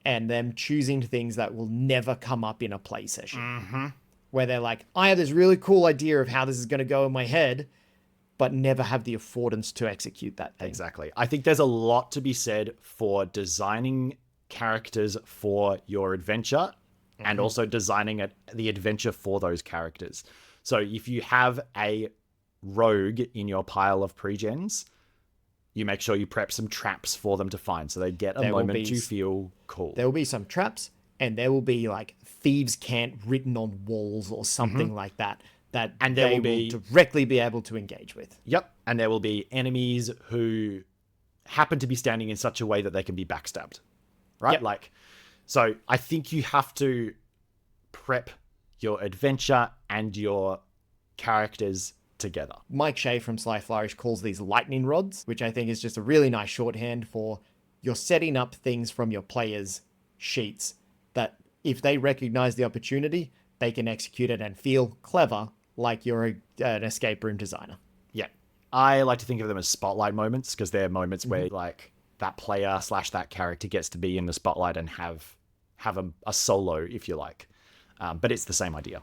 and them choosing things that will never come up in a play session. Mm-hmm. Where they're like, I have this really cool idea of how this is going to go in my head, but never have the affordance to execute that thing. Exactly. I think there's a lot to be said for designing characters for your adventure and also designing the adventure for those characters. So if you have a rogue in your pile of pre-gens, you make sure you prep some traps for them to find so they get a moment to feel cool. There will be some traps, and there will be like thieves' cant written on walls or something like that and they will directly be able to engage with. Yep. And there will be enemies who happen to be standing in such a way that they can be backstabbed. Right? Yep. Like, so I think you have to prep your adventure and your characters together. Mike Shea from Sly Flourish calls these lightning rods, which I think is just a really nice shorthand for you're setting up things from your players' sheets that if they recognize the opportunity, they can execute it and feel clever like you're an escape room designer. Yeah. I like to think of them as spotlight moments because they're moments where like that player / that character gets to be in the spotlight and have a solo, if you like. But it's the same idea.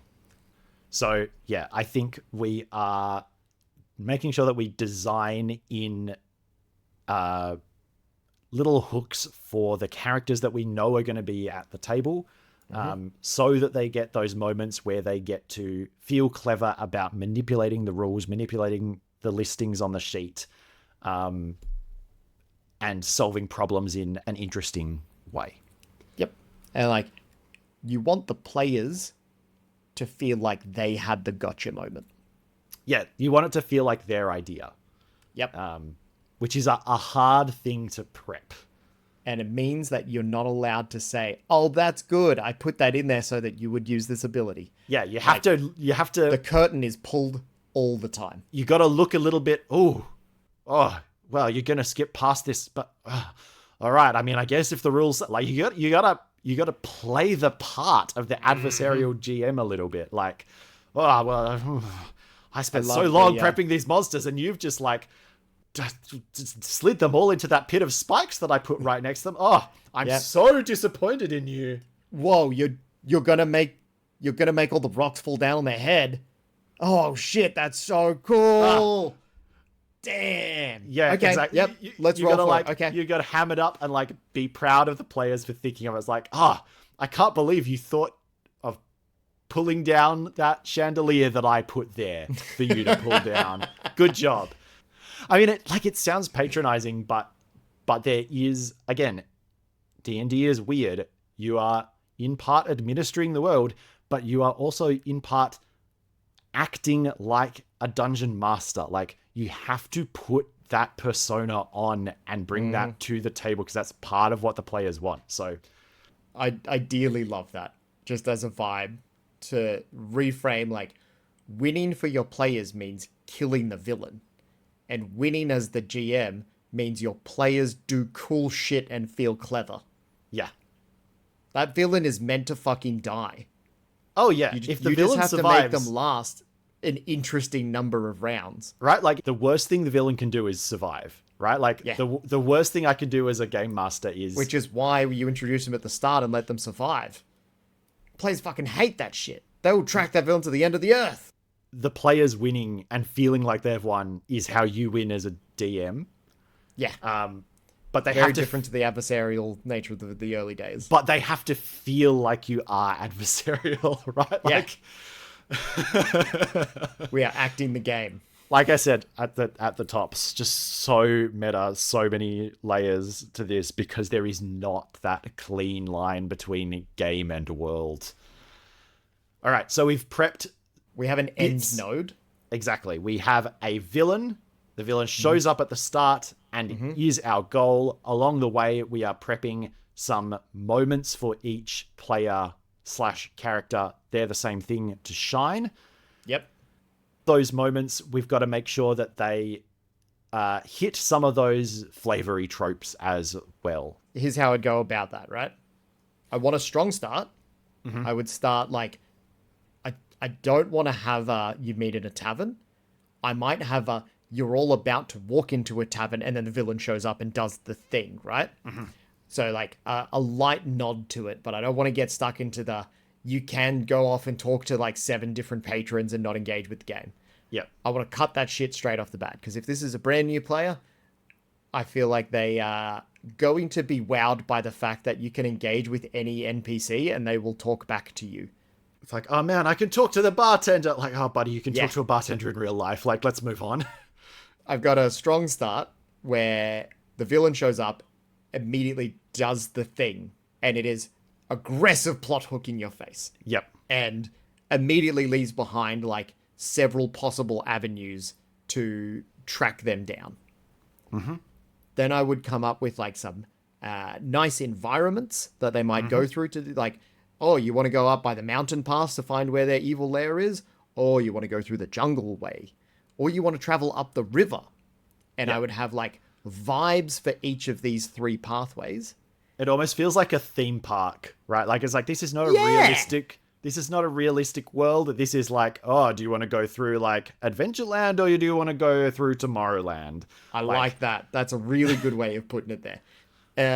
So, yeah, I think we are making sure that we design in little hooks for the characters that we know are going to be at the table so that they get those moments where they get to feel clever about manipulating the rules, manipulating the listings on the sheet, and solving problems in an interesting way. Yep. And like, you want the players to feel like they had the gotcha moment. Yeah, you want it to feel like their idea. Yep. Which is a hard thing to prep. And it means that you're not allowed to say, oh, that's good. I put that in there so that you would use this ability. Yeah, you have to. The curtain is pulled all the time. You got to look a little bit. Oh, well, you're gonna skip past this, but all right. I mean, I guess if the rules like you gotta play the part of the adversarial GM a little bit. Like, oh well, I spent so long prepping these monsters, and you've just like just slid them all into that pit of spikes that I put right next to them. Oh, I'm so disappointed in you. Whoa, you're gonna make all the rocks fall down on their head. Oh shit, that's so cool. Damn. Yeah, okay. Exactly. Yep. Let's roll for it. Okay. You got to ham it up and like be proud of the players for thinking of it. It's like, I can't believe you thought of pulling down that chandelier that I put there for you to pull down. Good job. I mean, it sounds patronizing, but there is, again, D&D is weird. You are in part administering the world, but you are also in part acting like a dungeon master. Like, you have to put that persona on and bring that to the table because that's part of what the players want. So I ideally love that just as a vibe to reframe, like, winning for your players means killing the villain, and winning as the GM means your players do cool shit and feel clever. Yeah. That villain is meant to fucking die. Oh yeah. If the villain just have survives, to make them last an interesting number of rounds. Right? Like, the worst thing the villain can do is survive. Right? Like, the worst thing I could do as a game master is... Which is why you introduce them at the start and let them survive. Players fucking hate that shit. They will track that villain to the end of the earth. The players winning and feeling like they've won is how you win as a DM. Yeah. But they Very have to... different to the adversarial nature of the early days. But they have to feel like you are adversarial, right? Like... We are acting the game. Like I said at the tops, just so meta, so many layers to this because there is not that clean line between game and world. All right, so we've prepped. We have an end node. Exactly. We have a villain. The villain shows up at the start and is our goal. Along the way, we are prepping some moments for each player / character. They're the same thing to shine. Yep. Those moments, we've got to make sure that they hit some of those flavory tropes as well. Here's how I'd go about that, right? I want a strong start. I would start like, I don't want to have you meet in a tavern. I might have you're all about to walk into a tavern and then the villain shows up and does the thing, right? So like a light nod to it, but I don't want to get stuck into you can go off and talk to like 7 different patrons and not engage with the game. Yeah. I want to cut that shit straight off the bat, because if this is a brand new player, I feel like they are going to be wowed by the fact that you can engage with any NPC and they will talk back to you. It's like, oh man, I can talk to the bartender. Like, oh buddy, you can talk to a bartender in real life. Like, let's move on. I've got a strong start where the villain shows up, immediately does the thing, and it is aggressive plot hook in your face. Yep. And immediately leaves behind like several possible avenues to track them down. Then I would come up with like some nice environments that they might go through to like, oh, you want to go up by the mountain pass to find where their evil lair is, or you want to go through the jungle way, or you want to travel up the river. And I would have like vibes for each of these 3 pathways. It almost feels like a theme park, right? Like, it's like, this is not a realistic world. This is like, oh, do you want to go through like Adventureland, or do you want to go through Tomorrowland? I like that. That's a really good way of putting it there.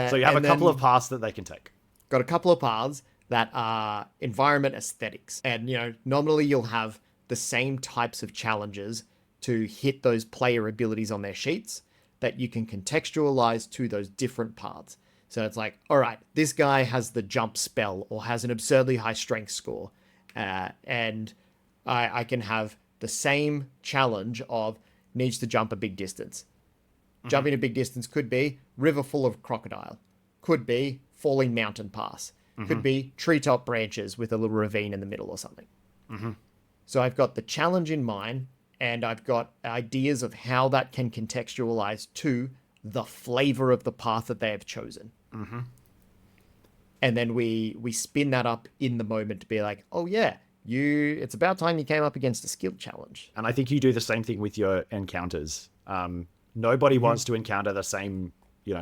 So you have a couple of paths that they can take. Got a couple of paths that are environment aesthetics. And, you know, normally you'll have the same types of challenges to hit those player abilities on their sheets that you can contextualize to those different paths. So it's like, all right, this guy has the jump spell or has an absurdly high strength score. And I can have the same challenge of needs to jump a big distance. Jumping a big distance could be river full of crocodile. Could be falling mountain pass. Could be treetop branches with a little ravine in the middle or something. So I've got the challenge in mind, and I've got ideas of how that can contextualize to the flavor of the path that they have chosen. And then we spin that up in the moment to be like, oh yeah, it's about time you came up against a skill challenge. And I think you do the same thing with your encounters. Nobody wants to encounter the same,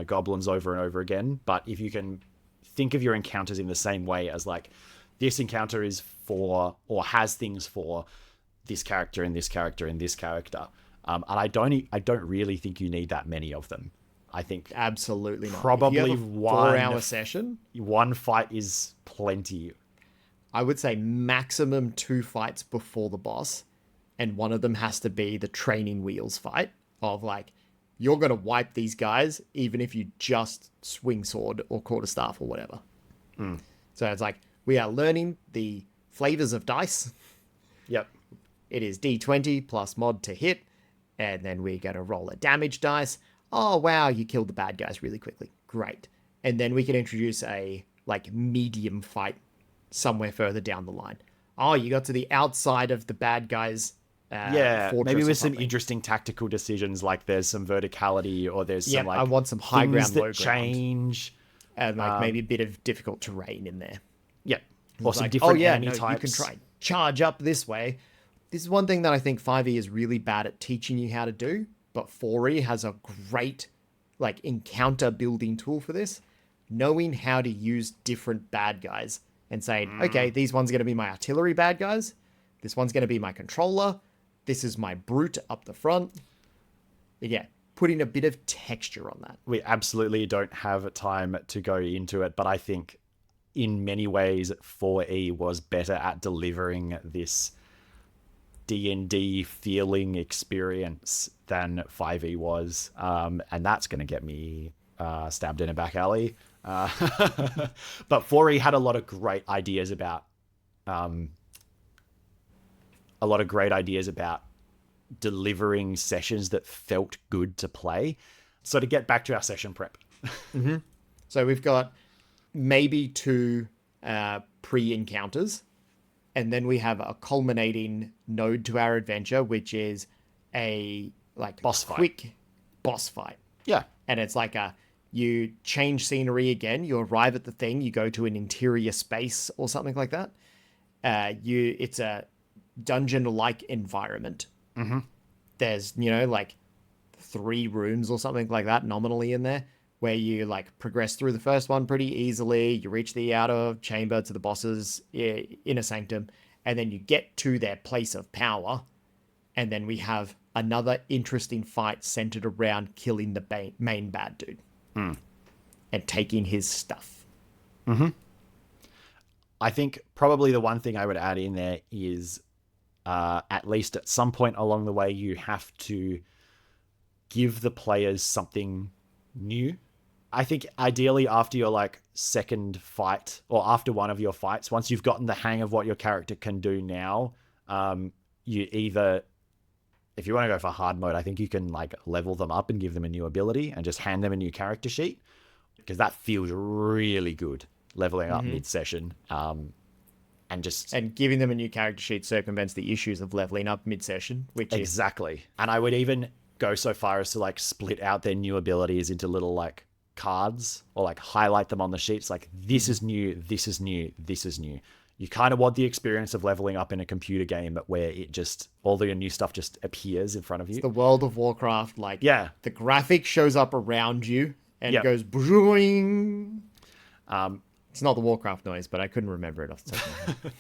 goblins over and over again. But if you can think of your encounters in the same way as like, this encounter is for, or has things for this character and this character and this character. And I don't really think you need that many of them. I think absolutely not. Probably one 4-hour session. One fight is plenty. I would say maximum 2 fights before the boss, and one of them has to be the training wheels fight of like, you're going to wipe these guys even if you just swing sword or quarterstaff or whatever. So it's like, we are learning the flavors of dice. Yep. It is D20 plus mod to hit, and then we're going to roll a damage dice. Oh, wow, you killed the bad guys really quickly. Great. And then we can introduce a, like, medium fight somewhere further down the line. Oh, you got to the outside of the bad guys' maybe with some interesting tactical decisions, like there's some verticality or there's some, like, I want some high ground, low ground. Change. And, like, maybe a bit of difficult terrain in there. Yeah. Or some different enemy types. You can try and charge up this way. This is one thing that I think 5e is really bad at teaching you how to do. But 4E has a great, like, encounter building tool for this. Knowing how to use different bad guys and saying, okay, these ones are going to be my artillery bad guys. This one's going to be my controller. This is my brute up the front. Yeah, putting a bit of texture on that. We absolutely don't have time to go into it, but I think in many ways 4E was better at delivering this D&D feeling experience than 5e was, and that's going to get me stabbed in a back alley. But 4e had a lot of great ideas about delivering sessions that felt good to play. So to get back to our session prep. So we've got maybe 2 pre-encounters, and then we have a culminating node to our adventure, which is a like Boss fight. quick boss fight. Yeah. And it's like you change scenery again, you arrive at the thing, you go to an interior space or something like that. It's a dungeon-like environment. There's, like 3 rooms or something like that nominally in there, where you like progress through the first one pretty easily. You reach the outer chamber to the boss's inner sanctum, and then you get to their place of power. And then we have another interesting fight centered around killing the main bad dude and taking his stuff. I think probably the one thing I would add in there is at least at some point along the way, you have to give the players something new. I think ideally after your like second fight or after one of your fights, once you've gotten the hang of what your character can do now, you either, if you want to go for hard mode, I think you can like level them up and give them a new ability and just hand them a new character sheet, because that feels really good leveling up mid-session. And giving them a new character sheet circumvents the issues of leveling up mid-session, which exactly. And I would even go so far as to like split out their new abilities into little like cards, or like highlight them on the sheets, like this is new, this is new, this is new. You kind of want the experience of leveling up in a computer game, but where it just, all the new stuff just appears in front of you. It's the World of Warcraft, like the graphic shows up around you and it goes boing. It's not the Warcraft noise, but I couldn't remember it off the top of my head.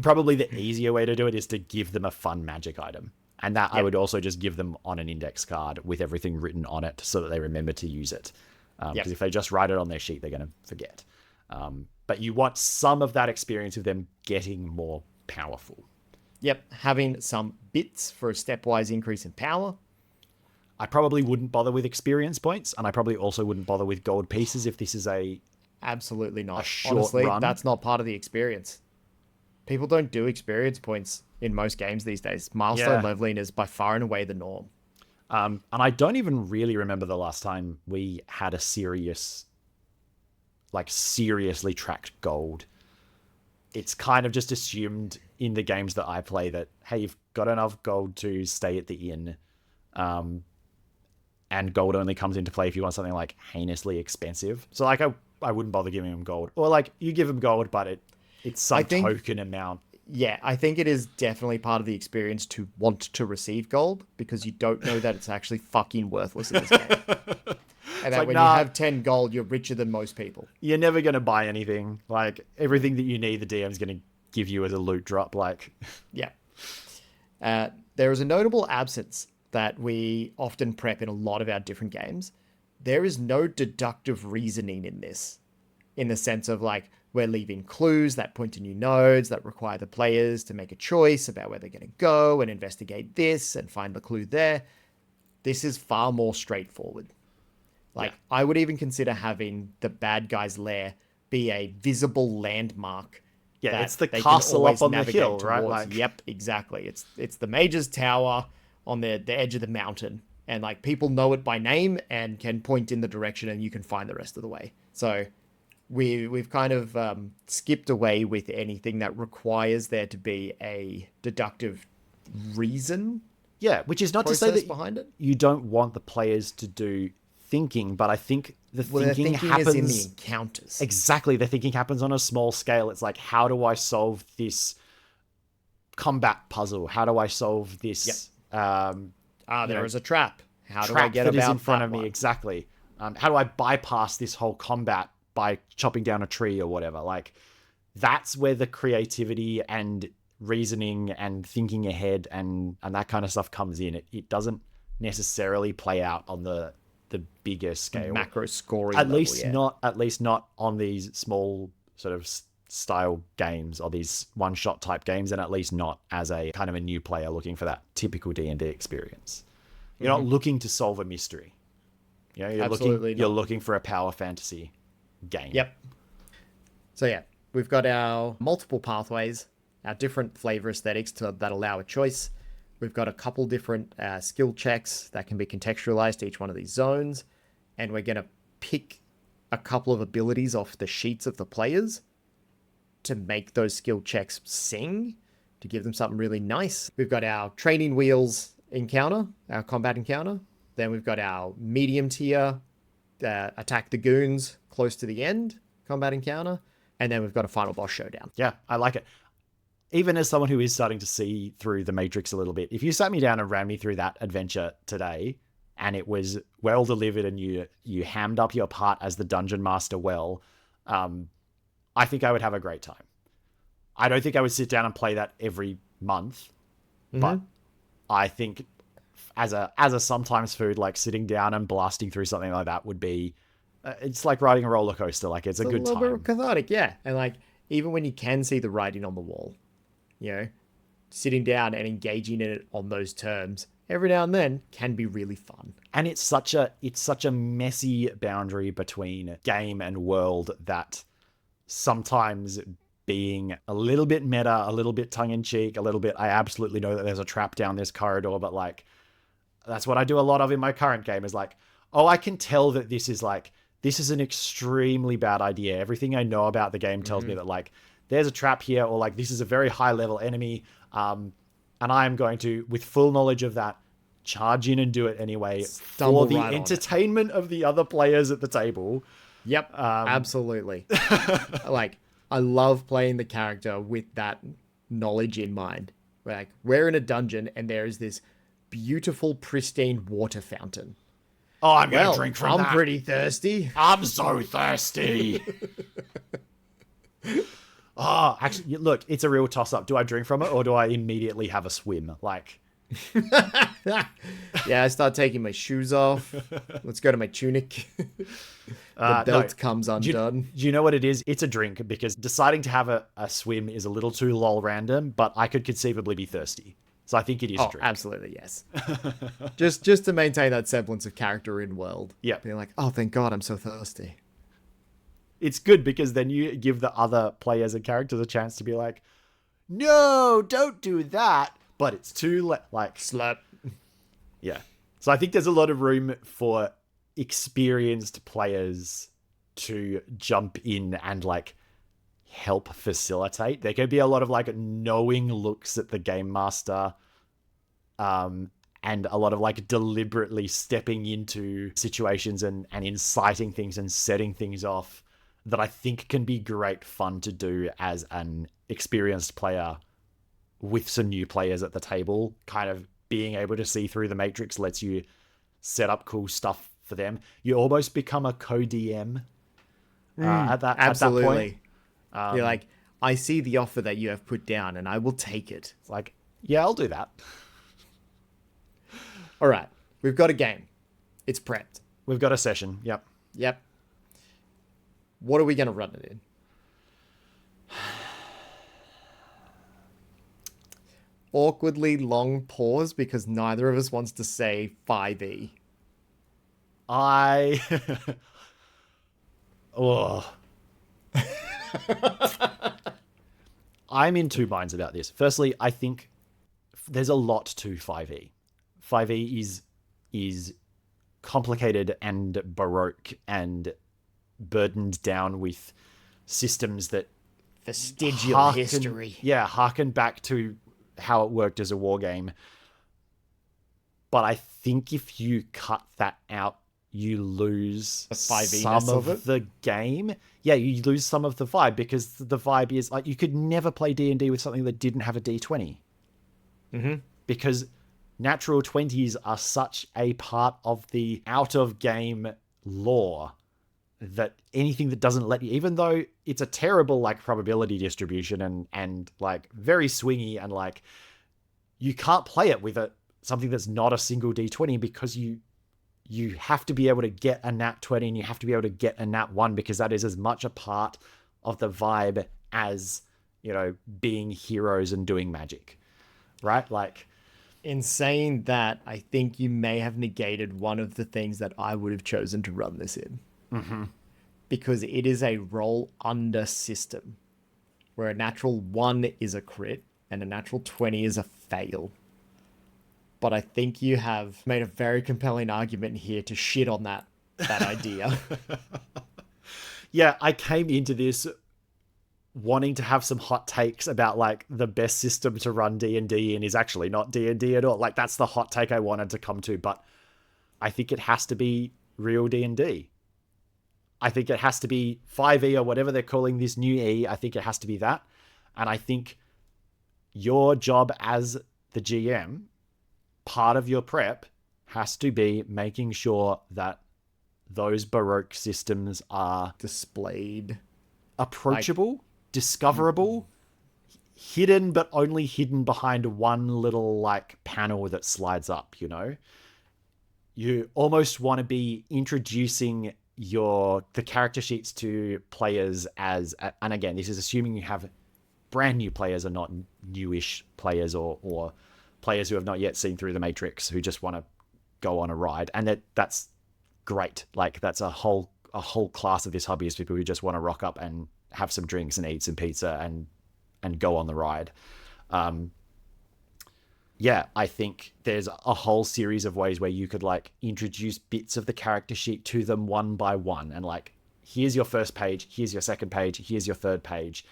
Probably the easier way to do it is to give them a fun magic item. And that I would also just give them on an index card with everything written on it so that they remember to use it. Because if they just write it on their sheet, they're going to forget. But you want some of that experience of them getting more powerful. Yep, having some bits for a stepwise increase in power. I probably wouldn't bother with experience points, and I probably also wouldn't bother with gold pieces if this is absolutely not. short Honestly, run. That's not part of the experience. People don't do experience points in most games these days. Milestone leveling is by far and away the norm. And I don't even really remember the last time we had a seriously tracked gold. It's kind of just assumed in the games that I play that, hey, you've got enough gold to stay at the inn. And gold only comes into play if you want something like heinously expensive. So like I wouldn't bother giving them gold. Or like you give them gold, but it's some token amount. Yeah, I think it is definitely part of the experience to want to receive gold, because you don't know that it's actually fucking worthless in this game. And that when you have 10 gold, you're richer than most people. You're never going to buy anything. Like, everything that you need, the DM's going to give you as a loot drop. Like, yeah. There is a notable absence that we often prep in a lot of our different games. There is no deductive reasoning in this, in the sense of like, we're leaving clues that point to new nodes that require the players to make a choice about where they're going to go and investigate this and find the clue there. This is far more straightforward. Like, I would even consider having the bad guy's lair be a visible landmark. Yeah, it's the castle up on the hill, right? Like, yep, exactly. It's the Mage's Tower on the edge of the mountain. And, like, people know it by name and can point in the direction and you can find the rest of the way. So we've kind of skipped away with anything that requires there to be a deductive reason. Yeah, which is not to say that behind it. You don't want the players to do thinking, but I think thinking happens is in the encounters. Exactly, the thinking happens on a small scale. It's like, how do I solve this combat puzzle? How do I solve this? There is a trap. How do I trap get that about is in front of one? me? Exactly. How do I bypass this whole combat by chopping down a tree or whatever? Like, that's where the creativity and reasoning and thinking ahead and that kind of stuff comes in. It doesn't necessarily play out on the bigger scale, macro scoring at level, least not on these small sort of style games or these one-shot type games, and at least not as a kind of a new player looking for that typical D&D experience. You're not looking to solve a mystery. You know, you're looking for a power fantasy game. Yep. So yeah, we've got our multiple pathways, our different flavor aesthetics that allow a choice. We've got a couple different skill checks that can be contextualized to each one of these zones. And we're going to pick a couple of abilities off the sheets of the players to make those skill checks sing, to give them something really nice. We've got our training wheels encounter, our combat encounter. Then we've got our medium tier attack the goons close to the end combat encounter. And then we've got a final boss showdown. Yeah, I like it. Even as someone who is starting to see through the Matrix a little bit, if you sat me down and ran me through that adventure today, and it was well delivered and you hammed up your part as the dungeon master well, I think I would have a great time. I don't think I would sit down and play that every month, but I think as a sometimes food, like sitting down and blasting through something like that would be, it's like riding a roller coaster. Like it's a good time. A little bit cathartic, yeah. And like, even when you can see the writing on the wall, sitting down and engaging in it on those terms every now and then can be really fun. And it's such a messy boundary between game and world that sometimes being a little bit meta, a little bit tongue-in-cheek, a little bit, I absolutely know that there's a trap down this corridor, but like, that's what I do a lot of in my current game is like, oh, I can tell that this is an extremely bad idea. Everything I know about the game tells me that like, there's a trap here, or like, this is a very high level enemy. And I am going to, with full knowledge of that, charge in and do it anyway for the entertainment of the other players at the table. Yep, absolutely. Like, I love playing the character with that knowledge in mind. Like, we're in a dungeon and there is this beautiful, pristine water fountain. Oh, I'm going to drink from that. I'm pretty thirsty. I'm so thirsty. Oh, actually, look, it's a real toss-up. Do I drink from it or do I immediately have a swim? Like... Yeah, I start taking my shoes off. Let's go to my tunic. The belt comes undone. Do you know what it is? It's a drink, because deciding to have a swim is a little too lol random, but I could conceivably be thirsty. So I think it is a drink. Absolutely, yes. just to maintain that semblance of character in world. Yeah. Being like, oh, thank God, I'm so thirsty. It's good because then you give the other players and characters a chance to be like, no, don't do that. But it's too like slap. Yeah. So I think there's a lot of room for experienced players to jump in and like help facilitate. There could be a lot of like knowing looks at the game master, and a lot of like deliberately stepping into situations and inciting things and setting things off that I think can be great fun to do as an experienced player with some new players at the table. Kind of being able to see through the Matrix lets you set up cool stuff for them. You almost become a co-DM at that point. You're like, I see the offer that you have put down and I will take it. It's like, yeah, I'll do that. All right. We've got a game. It's prepped. We've got a session. Yep. What are we going to run it in? Awkwardly long pause because neither of us wants to say 5e. I'm in two minds about this. Firstly, I think there's a lot to 5e. 5e is complicated and baroque and burdened down with systems that vestigial history. Yeah, harken back to how it worked as a war game. But I think if you cut that out, you lose some of the game. Yeah, you lose some of the vibe, because the vibe is like you could never play D&D with something that didn't have a D20. Because natural 20s are such a part of the out-of-game lore that anything that doesn't let you, even though it's a terrible like probability distribution and like very swingy, and like you can't play it with something that's not a single D20, because you have to be able to get a nat 20 and you have to be able to get a nat 1, because that is as much a part of the vibe as, being heroes and doing magic, right? Like, in saying that, I think you may have negated one of the things that I would have chosen to run this in. Because it is a roll under system where a natural 1 is a crit and a natural 20 is a fail. but I think you have made a very compelling argument here to shit on that idea. Yeah, I came into this wanting to have some hot takes about like the best system to run D&D in is actually not D&D at all. Like that's the hot take I wanted to come to, but I think it has to be real D&D. I think it has to be 5e or whatever they're calling this new E. I think it has to be that. And I think your job as the GM, part of your prep has to be making sure that those Baroque systems are Displayed. approachable, discoverable, hidden, but only hidden behind one little like panel that slides up, you know? You almost want to be introducing the character sheets to players as, and again, this is assuming you have brand new players and not newish players or players who have not yet seen through the Matrix who just want to go on a ride. And that's great. Like that's a whole class of this hobby is people who just want to rock up and have some drinks and eat some pizza and go on the ride. Yeah, I think there's a whole series of ways where you could like introduce bits of the character sheet to them one by one. And like, here's your first page, here's your second page, here's your third page.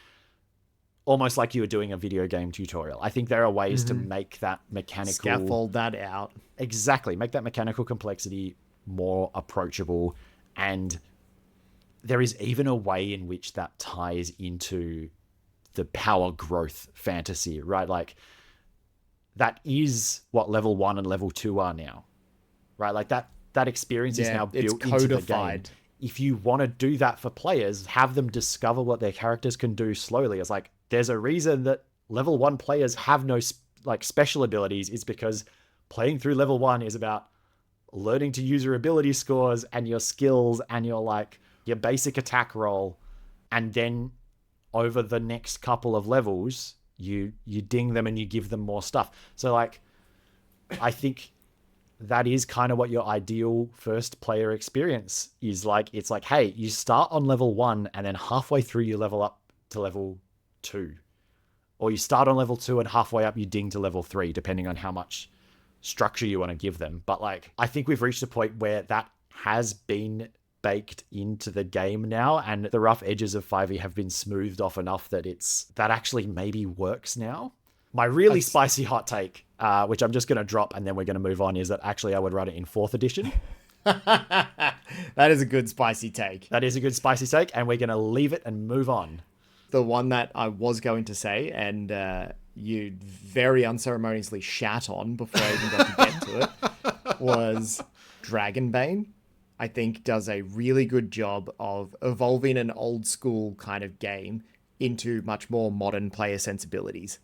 Almost like you were doing a video game tutorial. I think there are ways to make that mechanical... Scaffold that out. Exactly. Make that mechanical complexity more approachable. And there is even a way in which that ties into the power growth fantasy, right? Like, that is what level 1 and level 2 are now, right? Like that experience is now built into the game. If you want to do that for players, have them discover what their characters can do slowly. It's like, there's a reason that level 1 players have no like special abilities is because playing through level 1 is about learning to use your ability scores and your skills and your basic attack roll. And then over the next couple of levels, you ding them and you give them more stuff. So like, I think that is kind of what your ideal first player experience is like. It's like, hey, you start on level 1 and then halfway through you level up to level 2. Or you start on level 2 and halfway up you ding to level 3, depending on how much structure you want to give them. But like, I think we've reached a point where that has been baked into the game now, and the rough edges of 5e have been smoothed off enough that that actually maybe works now. My really spicy hot take, which I'm just going to drop and then we're going to move on, is that actually I would run it in 4th edition. That is a good spicy take. That is a good spicy take, and we're going to leave it and move on. The one that I was going to say, and you very unceremoniously shat on before I even got to get to it, was Dragonbane. I think does a really good job of evolving an old school kind of game into much more modern player sensibilities.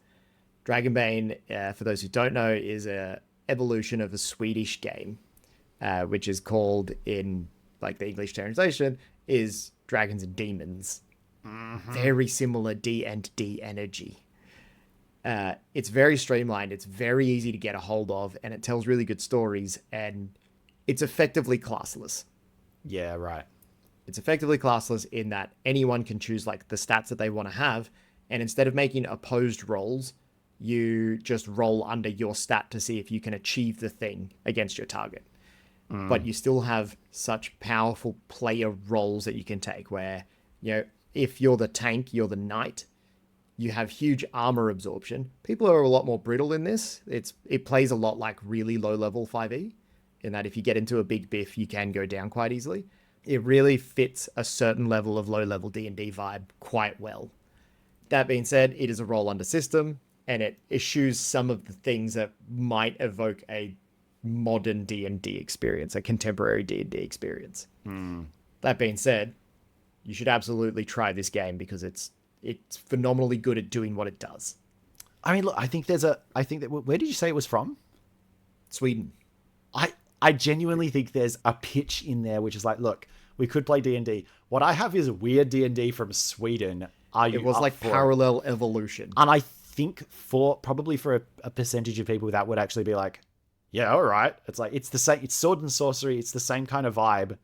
Dragonbane, for those who don't know, is a evolution of a Swedish game, which is called, in like the English translation, is Dragons and Demons. Mm-hmm. Very similar D&D energy. It's very streamlined. It's very easy to get a hold of, and it tells really good stories, and it's effectively classless. Yeah, right. It's effectively classless in that anyone can choose like the stats that they want to have, and instead of making opposed rolls, you just roll under your stat to see if you can achieve the thing against your target. But you still have such powerful player roles that you can take where, you know, if you're the tank, you're the knight, you have huge armor absorption. People are a lot more brittle in this. It plays a lot like really low level 5e, in that if you get into a big biff, you can go down quite easily. It really fits a certain level of low level D&D vibe quite well. That being said, it is a roll under system, and it eschews some of the things that might evoke a modern D&D experience, a contemporary D&D experience. That being said, you should absolutely try this game because it's phenomenally good at doing what it does. I mean, look, I think where did you say it was from? Sweden. I genuinely think there's a pitch in there which is like, look, we could play D&D. What I have is weird D&D from Sweden. It was like parallel evolution. And I think probably for a percentage of people that would actually be like, yeah, all right. It's like, it's the same, it's sword and sorcery. It's the same kind of vibe.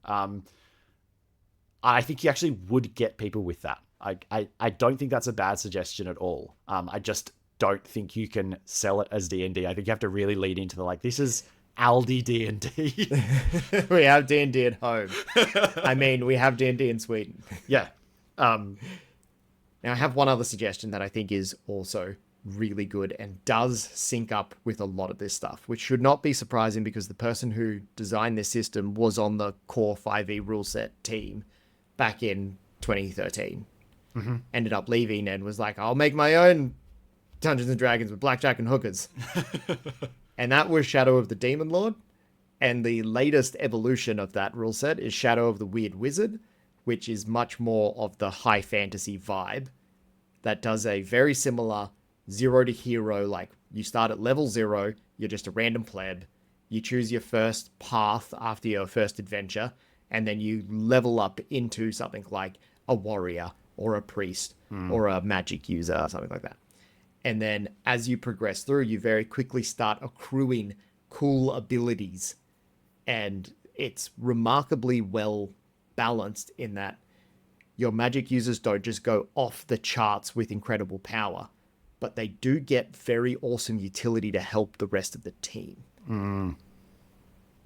I think you actually would get people with that. I don't think that's a bad suggestion at all. I just don't think you can sell it as D&D. I think you have to really lead into the, like, this is Aldi D&D. We have D&D at home. I mean, we have D&D in Sweden. Yeah. Now, I have one other suggestion that I think is also really good and does sync up with a lot of this stuff, which should not be surprising because the person who designed this system was on the core 5e rule set team back in 2013. Ended up leaving and was like, I'll make my own Dungeons and Dragons with blackjack and hookers. And that was Shadow of the Demon Lord. And the latest evolution of that rule set is Shadow of the Weird Wizard, which is much more of the high fantasy vibe that does a very similar 0 to hero. Like, you start at level 0, you're just a random pleb, you choose your first path after your first adventure, and then you level up into something like a warrior or a priest or a magic user or something like that. And then as you progress through, you very quickly start accruing cool abilities. And it's remarkably well balanced in that your magic users don't just go off the charts with incredible power, but they do get very awesome utility to help the rest of the team.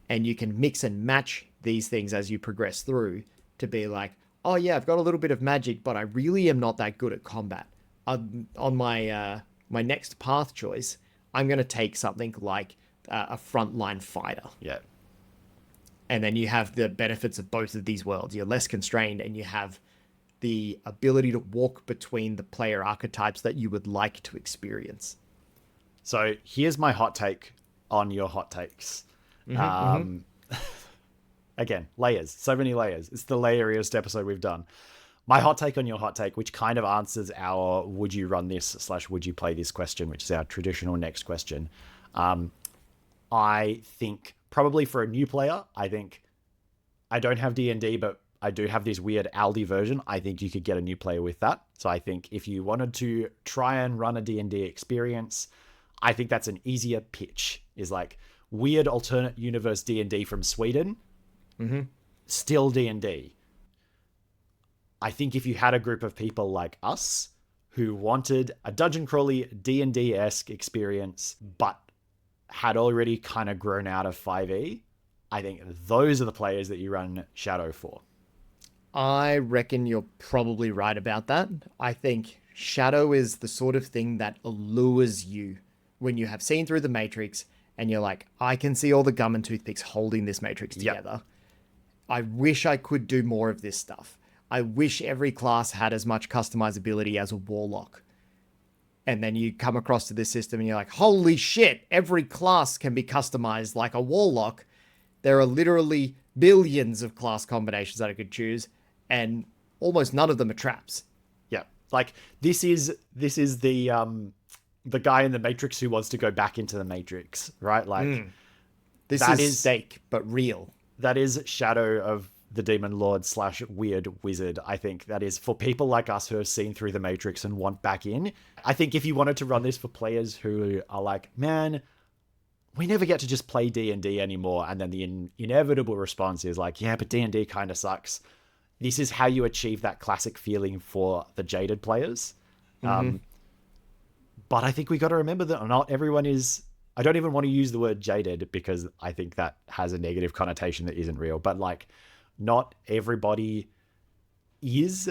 And you can mix and match these things as you progress through to be like, oh yeah, I've got a little bit of magic, but I really am not that good at combat. On my my next path choice, I'm going to take something like a frontline fighter. Yeah. And then you have the benefits of both of these worlds. You're less constrained and you have the ability to walk between the player archetypes that you would like to experience. So here's my hot take on your hot takes. Again, layers, so many layers. It's the layeriest episode we've done. My hot take on your hot take, which kind of answers our would you run this / would you play this question, which is our traditional next question. I think probably for a new player, I think I don't have D&D, but I do have this weird Aldi version. I think you could get a new player with that. So I think if you wanted to try and run a D&D experience, I think that's an easier pitch, is like weird alternate universe D&D from Sweden. Still D&D. I think if you had a group of people like us who wanted a dungeon crawly D&D-esque experience, but had already kind of grown out of 5e, I think those are the players that you run Shadow for. I reckon you're probably right about that. I think Shadow is the sort of thing that allures you when you have seen through the Matrix and you're like, I can see all the gum and toothpicks holding this Matrix together. I wish I could do more of this stuff. I wish every class had as much customizability as a warlock. And then you come across to this system and you're like, holy shit, every class can be customized like a warlock. There are literally billions of class combinations that I could choose, and almost none of them are traps. Yeah. Like this is the guy in the Matrix who wants to go back into the Matrix, right? Like this is steak, but real. That is Shadow of the Demon Lord / Weird Wizard. I think that is for people like us who have seen through the Matrix and want back in. I think if you wanted to run this for players who are like, man, we never get to just play D&D anymore, and then the inevitable response is like, yeah, but D&D kind of sucks. This is how you achieve that classic feeling for the jaded players. But I think we got to remember that not everyone is... I don't even want to use the word jaded because I think that has a negative connotation that isn't real. But like, not everybody is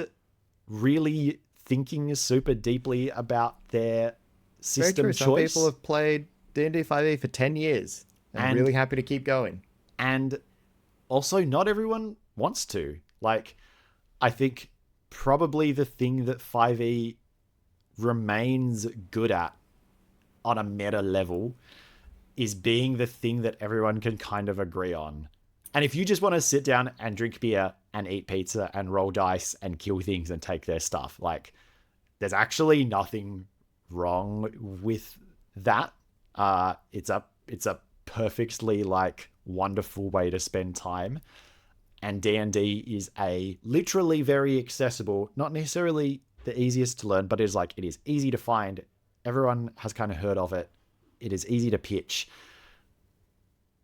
really thinking super deeply about their system choice. Some people have played D&D 5e for 10 years and I'm really happy to keep going. And also, not everyone wants to. Like, I think probably the thing that 5e remains good at on a meta level is being the thing that everyone can kind of agree on. And if you just want to sit down and drink beer and eat pizza and roll dice and kill things and take their stuff, like, there's actually nothing wrong with that. It's a perfectly like wonderful way to spend time. And D&D is a literally very accessible, not necessarily the easiest to learn, but it is easy to find. Everyone has kind of heard of it. It is easy to pitch.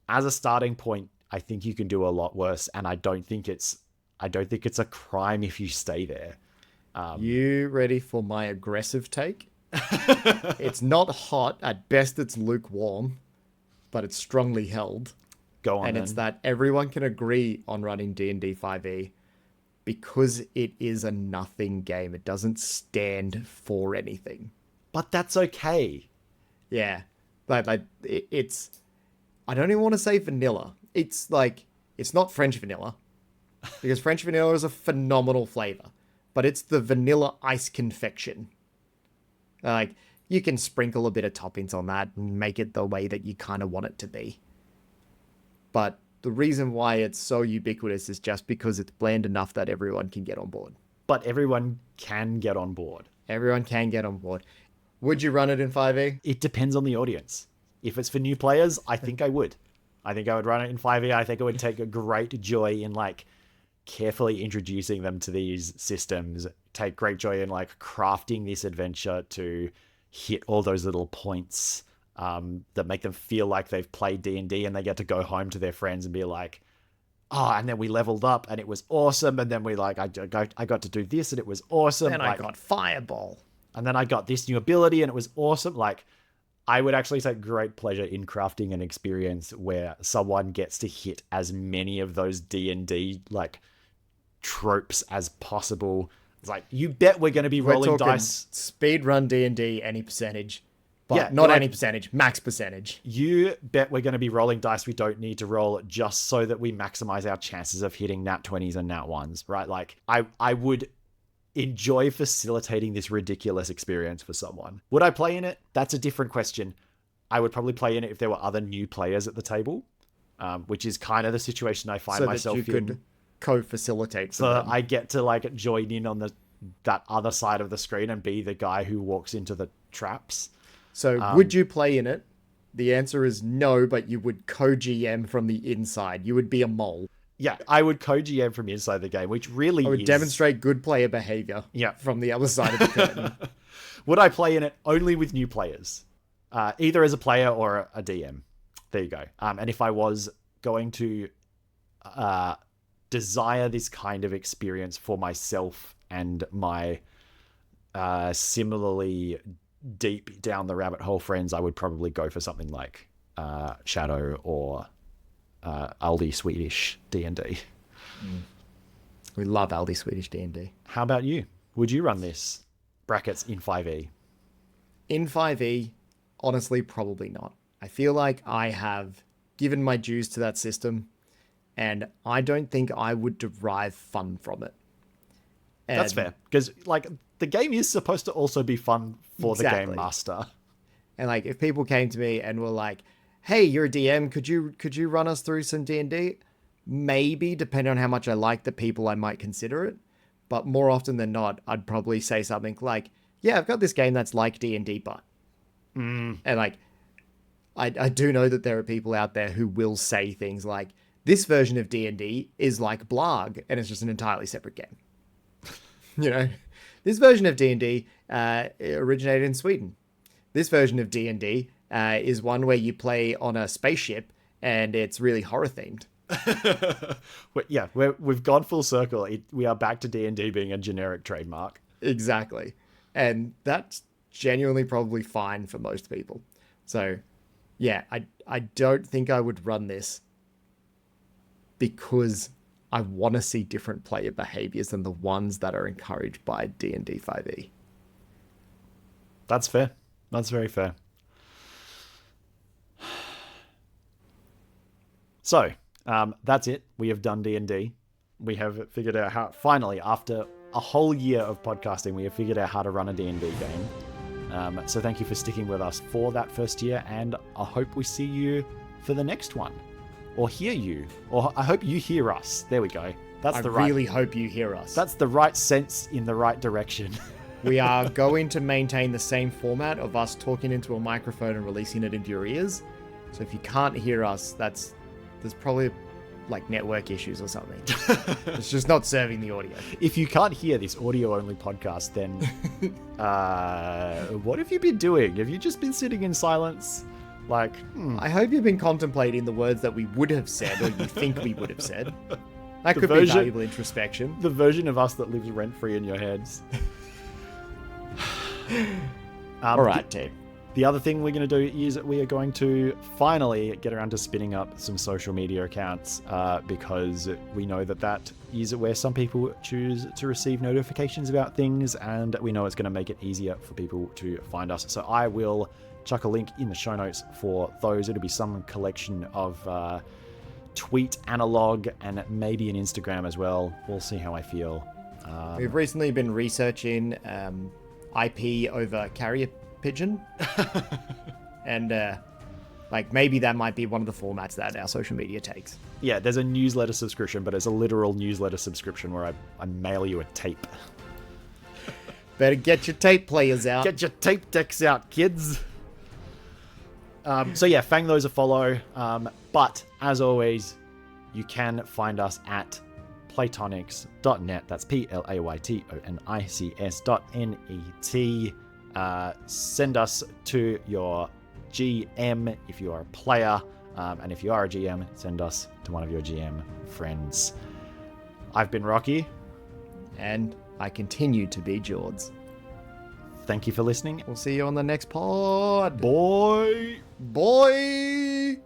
As a starting point, I think you can do a lot worse, and I don't think it's a crime if you stay there. You ready for my aggressive take? It's not hot. At best, it's lukewarm, but it's strongly held. Go on, And then. it's that everyone can agree on running D&D 5e because it is a nothing game. It doesn't stand for anything. But that's okay. Yeah. It's... I don't even want to say vanilla. It's like... It's not French vanilla. Because French vanilla is a phenomenal flavor. But it's the vanilla ice confection. Like, you can sprinkle a bit of toppings on that and make it the way that you kind of want it to be. But the reason why it's so ubiquitous is just because it's bland enough that everyone can get on board. But everyone can get on board. Everyone can get on board. Would you run it in 5e? It depends on the audience. If it's for new players, I think I would. I think I would run it in 5e. I think I would take a great joy in, like, carefully introducing them to these systems. Take great joy in, like, crafting this adventure to hit all those little points that make them feel like they've played D&D, and they get to go home to their friends and be like, oh, and then we leveled up and it was awesome. And then we like, I got to do this and it was awesome. And like, I got Fireball. And then I got this new ability and it was awesome. Like, I would actually take great pleasure in crafting an experience where someone gets to hit as many of those D&D like tropes as possible. It's like, you bet we're going to be rolling dice. Speed run D&D any percentage. But Yeah, not like- any percentage, max percentage. You bet we're going to be rolling dice we don't need to roll just so that we maximize our chances of hitting nat 20s and nat 1s, right? Like, I would enjoy facilitating this ridiculous experience for someone. Would I play in it? That's a different question. I would probably play in it if there were other new players at the table, which is kind of the situation I find So myself that you in. could co-facilitate. So that I get to like join in on that other side of the screen and be the guy who walks into the traps. So would you play in it? The answer is no, but you would co-GM from the inside. You would be a mole. Yeah, I would co-GM from inside the game, which really I would is... demonstrate good player behavior from the other side of the curtain. Would I play in it only with new players? Either as a player or a DM. There you go. And if I was going to desire this kind of experience for myself and my similarly deep down the rabbit hole friends, I would probably go for something like Shadow or Aldi Swedish D&D. We love Aldi Swedish D&D. How about you? Would you run this brackets in 5e? In 5e, honestly, probably not. I feel like I have given my dues to that system, and I don't think I would derive fun from it. That's fair, because like the game is supposed to also be fun for the game master. And like, if people came to me and were like, "Hey, you're a DM. Could you run us through some D&D?" Maybe, depending on how much I like the people, I might consider it. But more often than not, I'd probably say something like, "Yeah, I've got this game that's like D&D, but," and like, I do know that there are people out there who will say things like, "This version of D&D is like Blarg, and it's just an entirely separate game." You know, this version of D&D originated in Sweden. This version of D&D is one where you play on a spaceship and it's really horror themed. Yeah, we've gone full circle. We are back to D&D being a generic trademark. Exactly. And that's genuinely probably fine for most people. So, yeah, I don't think I would run this because I want to see different player behaviors than the ones that are encouraged by D&D 5e. That's fair. That's very fair. So, that's it. We have done D&D. We have figured out how, finally, after a whole year of podcasting, we have figured out how to run a D&D game. So thank you for sticking with us for that first year, and I hope we see you for the next one. Or hear you. Or I hope you hear us. There we go. I really hope you hear us. That's the right sense in the right direction. We are going to maintain the same format of us talking into a microphone and releasing it into your ears. So if you can't hear us, there's probably like network issues or something. It's just not serving the audio. If you can't hear this audio-only podcast, then what have you been doing? Have you just been sitting in silence? Like, I hope you've been contemplating the words that we would have said, or you think we would have said. That could be valuable introspection. The version of us that lives rent-free in your heads. All right, team. The other thing we're going to do is we are going to finally get around to spinning up some social media accounts because we know that is where some people choose to receive notifications about things, and we know it's going to make it easier for people to find us. So I will chuck a link in the show notes for those. It'll be some collection of tweet analog and maybe an Instagram as well. We'll see how I feel. We've recently been researching IP over carrier pigeon. And maybe that might be one of the formats that our social media takes. Yeah, there's a newsletter subscription, but it's a literal newsletter subscription where I mail you a tape. Better get your tape players out. Get your tape decks out, kids. So yeah, fang those a follow. But as always, you can find us at playtonics.net. That's playtonics.net. Send us to your GM if you are a player, and if you are a GM, send us to one of your GM friends. I've been Rocky, and I continue to be Jords. Thank you for listening. We'll see you on the next pod. Boy. Boy.